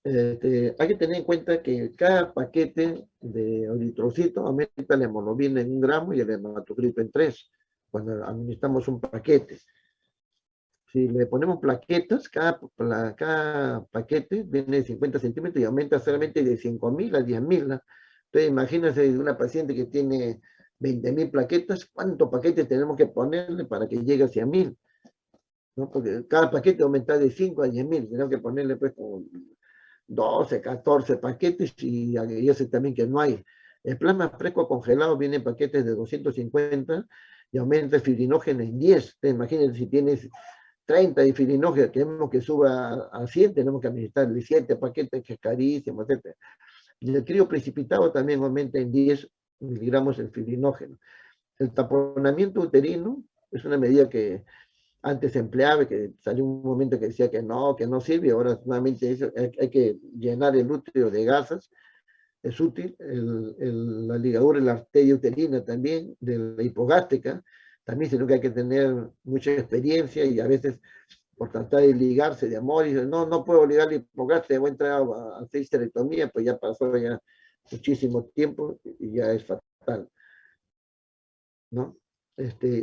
Hay que tener en cuenta que cada paquete de eritrocito aumenta la hemoglobina en 1 gramo y el hematocrito en 3, cuando administramos un paquete. Si le ponemos plaquetas, cada paquete viene de 50 centímetros y aumenta solamente de 5.000 a 10.000, ¿no? Entonces, imagínense una paciente que tiene 20.000 plaquetas, ¿cuántos paquetes tenemos que ponerle para que llegue a 100.000? ¿No? Porque cada paquete aumenta de 5 a 10.000, tenemos que ponerle pues como 12, 14 paquetes y ese también que no hay. El plasma fresco congelado viene en paquetes de 250 y aumenta el fibrinógeno en 10. Entonces, imagínense si tienes 30 de fibrinógeno, queremos que suba a 100, tenemos que administrarle 7 paquetes, que es carísimo, etc. Y el crío precipitado también aumenta en 10 miligramos el fibrinógeno. El taponamiento uterino es una medida que antes se empleaba, que salió un momento que decía que no sirve, ahora nuevamente hay que llenar el útero de gasas, es útil. La ligadura de la arteria uterina también, de la hipogástrica, también sino que hay que tener mucha experiencia y a veces por tratar de ligarse de amor, y dice, no puedo ligar la hipogástrica, voy a entrar a hacer histerectomía, pues ya pasó ya muchísimo tiempo y ya es fatal, ¿no?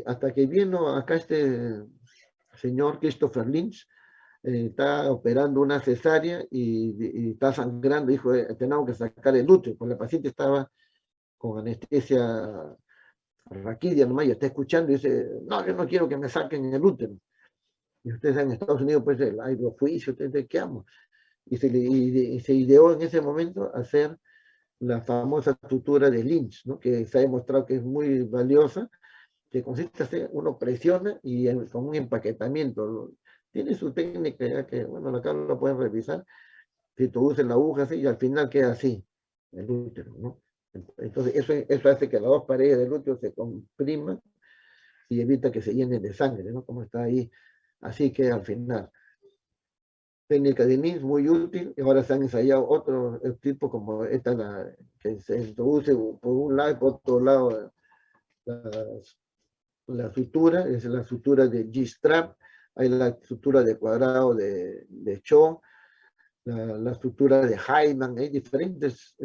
Hasta que vino acá señor Christopher Lynch, está operando una cesárea y está sangrando, dijo, tenemos que sacar el útero, porque la paciente estaba con anestesia raquídea nomás, y está escuchando y dice, no, yo no quiero que me saquen el útero. Y ustedes en Estados Unidos, pues hay los juicios, ¿qué amo? Y se ideó en ese momento hacer la famosa sutura de Lynch, ¿no? Que se ha demostrado que es muy valiosa, que consiste en uno presiona y con un empaquetamiento. Tiene su técnica ya que, bueno, acá lo pueden revisar, si tú usas la aguja así y al final queda así, el útero, ¿no? Entonces eso hace que las 2 paredes del útero se compriman y evita que se llenen de sangre, ¿no? Como está ahí, así que al final. Técnica de Lynch muy útil, y ahora se han ensayado otros tipos como esta, que se introduce por un lado y por otro lado la sutura, es la sutura de G-strap, hay la sutura de cuadrado de Cho, la estructura de Hyman, hay diferentes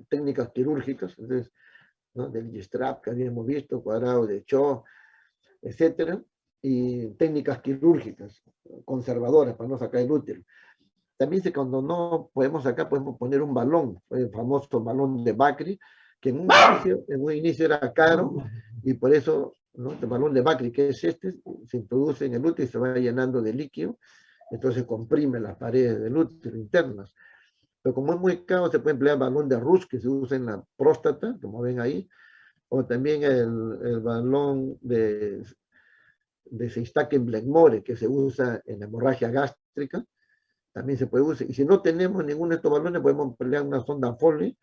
técnicas quirúrgicas, entonces, ¿no? Del G-strap que habíamos visto, cuadrado de Cho, etcétera, y técnicas quirúrgicas conservadoras para no sacar el útero. También cuando no podemos sacar, podemos poner un balón, el famoso balón de Bakri, que en un inicio era caro, y por eso, ¿no? El balón de Bakri, que es este, se introduce en el útero y se va llenando de líquido, entonces comprime las paredes del útero internas. Pero como es muy caro, se puede emplear balón de Rus, que se usa en la próstata, como ven ahí, o también el balón de Seistaken-Blackmore, que se usa en la hemorragia gástrica, también se puede usar. Y si no tenemos ninguno de estos balones, podemos emplear una sonda Foley,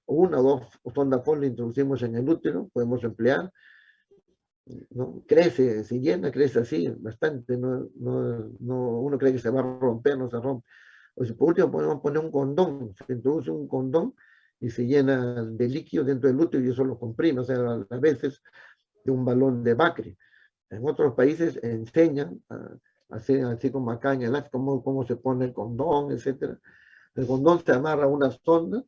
o una o dos sondas Foley introducimos en el útero, podemos emplear, ¿no? Crece, se llena, crece así, bastante, uno cree que se va a romper, no se rompe. O si por último podemos poner un condón, se introduce un condón y se llena de líquido dentro del útero y eso lo comprime, o sea, a veces de un balón de Bakri. En otros países enseñan así como acá en el AF, cómo se pone el condón, etc. El condón se amarra a una sonda,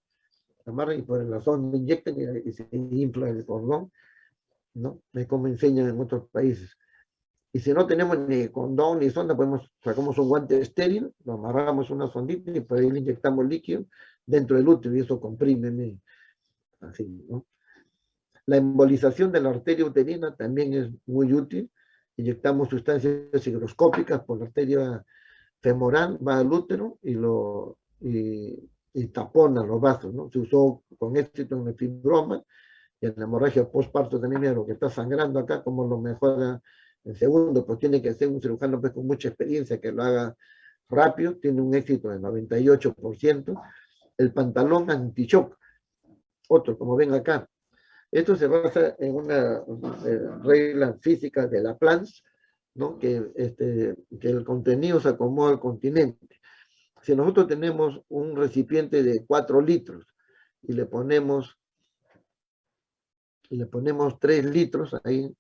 se amarra y por la sonda inyectan y se infla el condón, ¿no? Es como enseñan en otros países. Y si no tenemos ni condón ni sonda, sacamos un guante estéril, lo amarramos una sondita y por ahí le inyectamos líquido dentro del útero y eso comprime, así, ¿no? La embolización de la arteria uterina también es muy útil. Inyectamos sustancias higroscópicas por la arteria femoral, va al útero y tapona los vasos, ¿no? Se usó con éxito en el fibroma y en la hemorragia postparto también, mira lo que está sangrando acá, como lo mejora en segundo, pues tiene que ser un cirujano pues, con mucha experiencia que lo haga rápido, tiene un éxito del 98%. El pantalón anti-shock, otro, como ven acá. Esto se basa en una regla física de Laplace, ¿no? Que el contenido se acomoda al continente. Si nosotros tenemos un recipiente de 4 litros y le ponemos 3 litros ahí,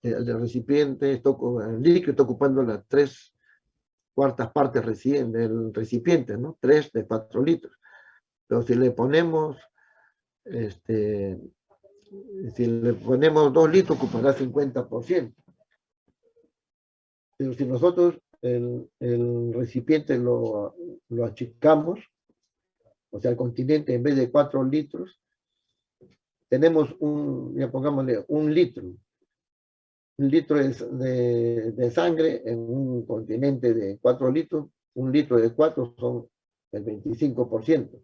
el recipiente, el líquido está ocupando las 3/4 partes del recipiente, ¿no? 3 de 4 litros. Pero si le ponemos 2 litros, ocupará 50%. Pero si nosotros el recipiente lo achicamos, o sea, el continente en vez de 4 litros, tenemos ya pongámosle un litro de sangre en un continente de 4 litros, un litro de 4 son el 25%.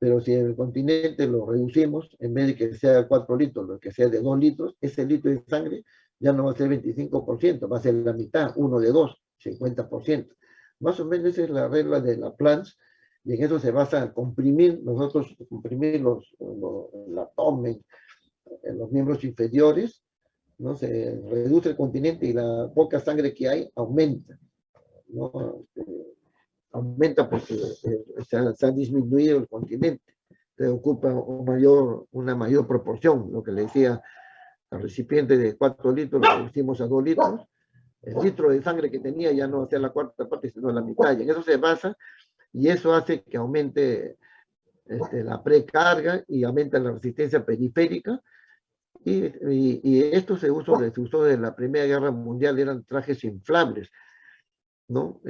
Pero si el continente lo reducimos, en vez de que sea 4 litros, lo que sea de 2 litros, ese litro de sangre ya no va a ser 25%, va a ser la mitad, 1 de 2, 50%. Más o menos esa es la regla de Laplace, y en eso se basa comprimir el abdomen, en los miembros inferiores, ¿no? Se reduce el continente y la poca sangre que hay aumenta, ¿no? Aumenta porque se ha disminuido el continente, se ocupa una mayor proporción, lo que le decía al recipiente de 4 litros, lo reducimos a 2 litros, el litro de sangre que tenía ya no va a ser la cuarta parte, sino la mitad, y en eso se basa, y eso hace que aumente la precarga y aumenta la resistencia periférica, y esto se usó desde la Primera Guerra Mundial, eran trajes inflables, ¿no?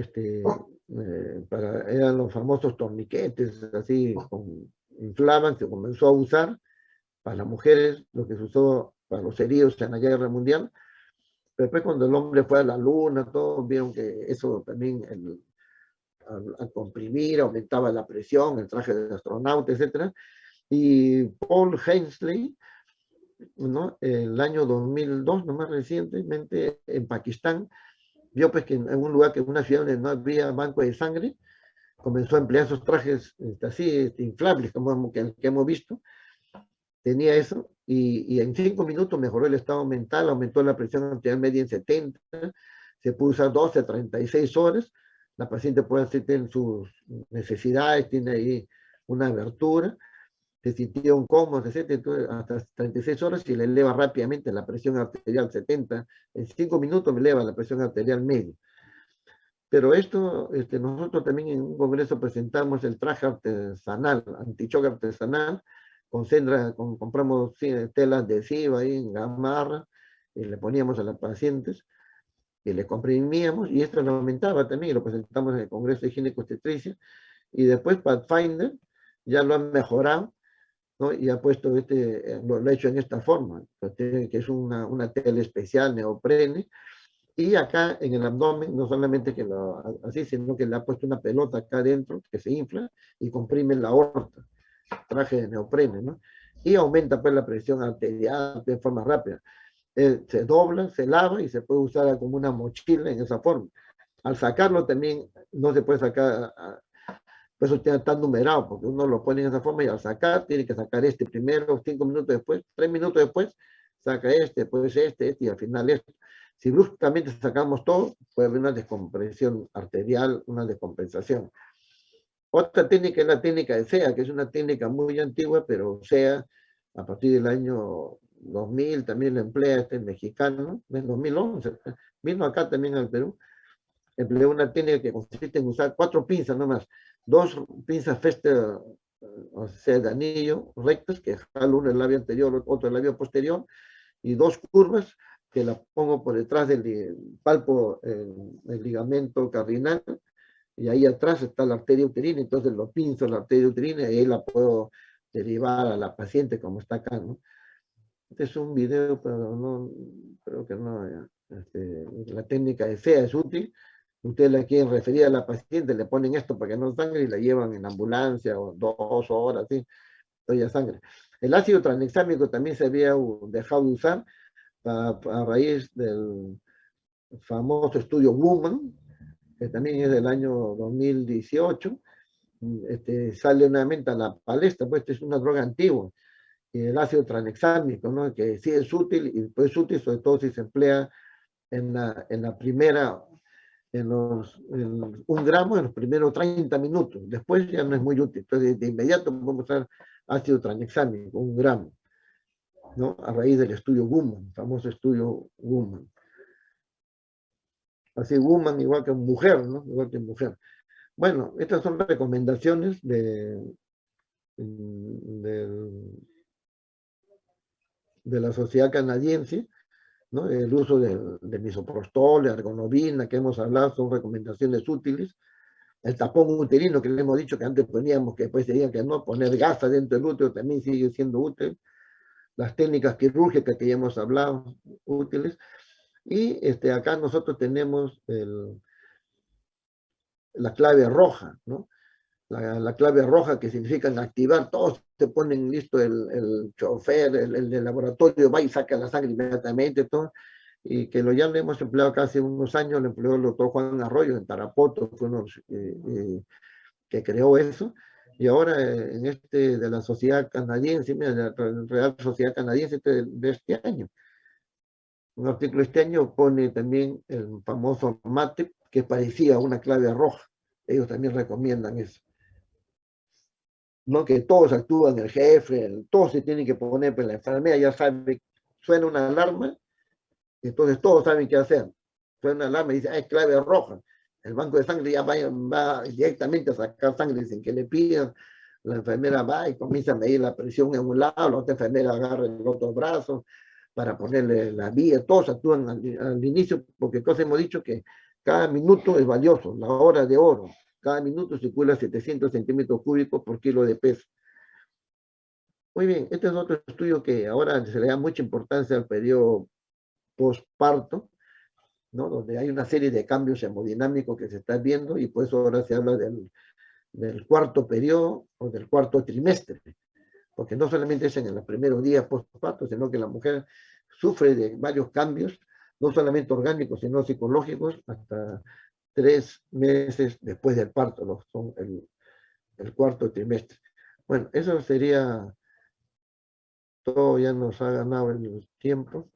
Eran los famosos torniquetes, así, inflaban, se comenzó a usar para las mujeres, lo que se usó para los heridos en la Guerra Mundial, pero después cuando el hombre fue a la luna, todos vieron que eso también, al comprimir, aumentaba la presión, el traje de astronauta, etc. Y Paul Hensley, ¿no? El año 2002, no más recientemente, en Pakistán, vio pues que en un lugar, en una ciudad donde no había banco de sangre, comenzó a emplear esos trajes así, inflables, como que hemos visto, tenía eso, y en 5 minutos mejoró el estado mental, aumentó la presión arterial media en 70, se pudo usar 12 a 36 horas, la paciente puede hacer sus necesidades, tiene ahí una abertura, se sintió un cómodo, etc. Entonces, hasta 36 horas y le eleva rápidamente la presión arterial 70. En 5 minutos me eleva la presión arterial media. Pero esto, nosotros también en un congreso presentamos el traje artesanal, antichoque artesanal, compramos sí, telas de ciba ahí en gamarra, y le poníamos a las pacientes, y le comprimíamos, y esto lo aumentaba también, y lo presentamos en el Congreso de Higiene y Obstetricia, y después Pathfinder ya lo han mejorado, ¿no? Y ha puesto lo ha hecho en esta forma, que es una tela especial, neoprene, y acá en el abdomen, no solamente que así, sino que le ha puesto una pelota acá adentro que se infla y comprime la aorta, traje de neoprene, ¿no? Y aumenta pues la presión arterial de forma rápida. Se dobla, se lava y se puede usar como una mochila en esa forma. Al sacarlo también no se puede sacar, pues eso está numerado, porque uno lo pone en esa forma y al sacar tiene que sacar primero, 5 minutos después, 3 minutos después, saca después y al final esto. Si bruscamente sacamos todo, puede haber una descompresión arterial, una descompensación. Otra técnica es la técnica de SEA, que es una técnica muy antigua, pero SEA, a partir del año 2000, también lo emplea mexicano, en 2011, vino acá también al Perú, empleó una técnica que consiste en usar 4 pinzas nomás, 2 pinzas Fester, o sea, de anillo, rectas, que jalo uno el labio anterior, otro el labio posterior, y 2 curvas que la pongo por detrás del palpo, el ligamento cardinal, y ahí atrás está la arteria uterina, entonces lo pinzo la arteria uterina y ahí la puedo derivar a la paciente como está acá, ¿no? Este es un video, pero no, creo que no, la técnica de SEA es útil. Ustedes la quieren referir a la paciente, le ponen esto para que no sangre y la llevan en ambulancia o 2 horas, ¿sí? Toda sangre. El ácido tranexámico también se había dejado de usar a raíz del famoso estudio Woman, que también es del año 2018, sale nuevamente a la palestra, pues esta es una droga antigua, y el ácido tranexámico, ¿no? Que sí es útil, y pues es útil sobre todo si se emplea en la primera, en 1 gramo en los primeros 30 minutos, después ya no es muy útil, entonces de inmediato podemos usar ácido tranexámico, 1 gramo, ¿no? A raíz del estudio Woman, famoso estudio Woman. Así Woman igual que mujer, ¿no? Igual que mujer. Bueno, estas son recomendaciones de la sociedad canadiense, ¿no? El uso de misoprostol, de argonobina, que hemos hablado, son recomendaciones útiles. El tapón uterino, que le hemos dicho que antes poníamos, que después decían que no, poner gasa dentro del útero también sigue siendo útil. Las técnicas quirúrgicas que ya hemos hablado, útiles. Y acá nosotros tenemos la clave roja, ¿no? La clave roja que significa activar, todos te ponen listo el chofer, el laboratorio, va y saca la sangre inmediatamente, todo, y que ya lo hemos empleado casi unos años, lo empleó el doctor Juan Arroyo en Tarapoto, fue uno que creó eso, y ahora en de la sociedad canadiense, mira, la Real Sociedad Canadiense de este año, un artículo este año pone también el famoso MATE, que parecía una clave roja, ellos también recomiendan eso. No que todos actúan, el jefe, todos se tienen que poner, pero la enfermera ya sabe, suena una alarma, entonces todos saben qué hacer. Suena una alarma y dice, hay clave roja. El banco de sangre ya va directamente a sacar sangre sin que le pidan. La enfermera va y comienza a medir la presión en un lado, la otra enfermera agarra el otro brazo para ponerle la vía. Todos actúan al inicio, porque cosas hemos dicho que cada minuto es valioso, la hora de oro. Cada minuto circula 700 centímetros cúbicos por kilo de peso. Muy bien, este es otro estudio que ahora se le da mucha importancia al periodo postparto, ¿no? Donde hay una serie de cambios hemodinámicos que se están viendo y por eso ahora se habla del cuarto periodo o del cuarto trimestre, porque no solamente es en los primeros días postparto, sino que la mujer sufre de varios cambios, no solamente orgánicos, sino psicológicos, hasta 3 meses después del parto, son el cuarto trimestre. Bueno, eso sería todo, ya nos ha ganado el tiempo.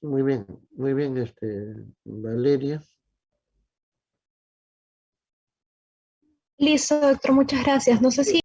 Muy bien, Valeria. Listo, doctor, muchas gracias. No sé si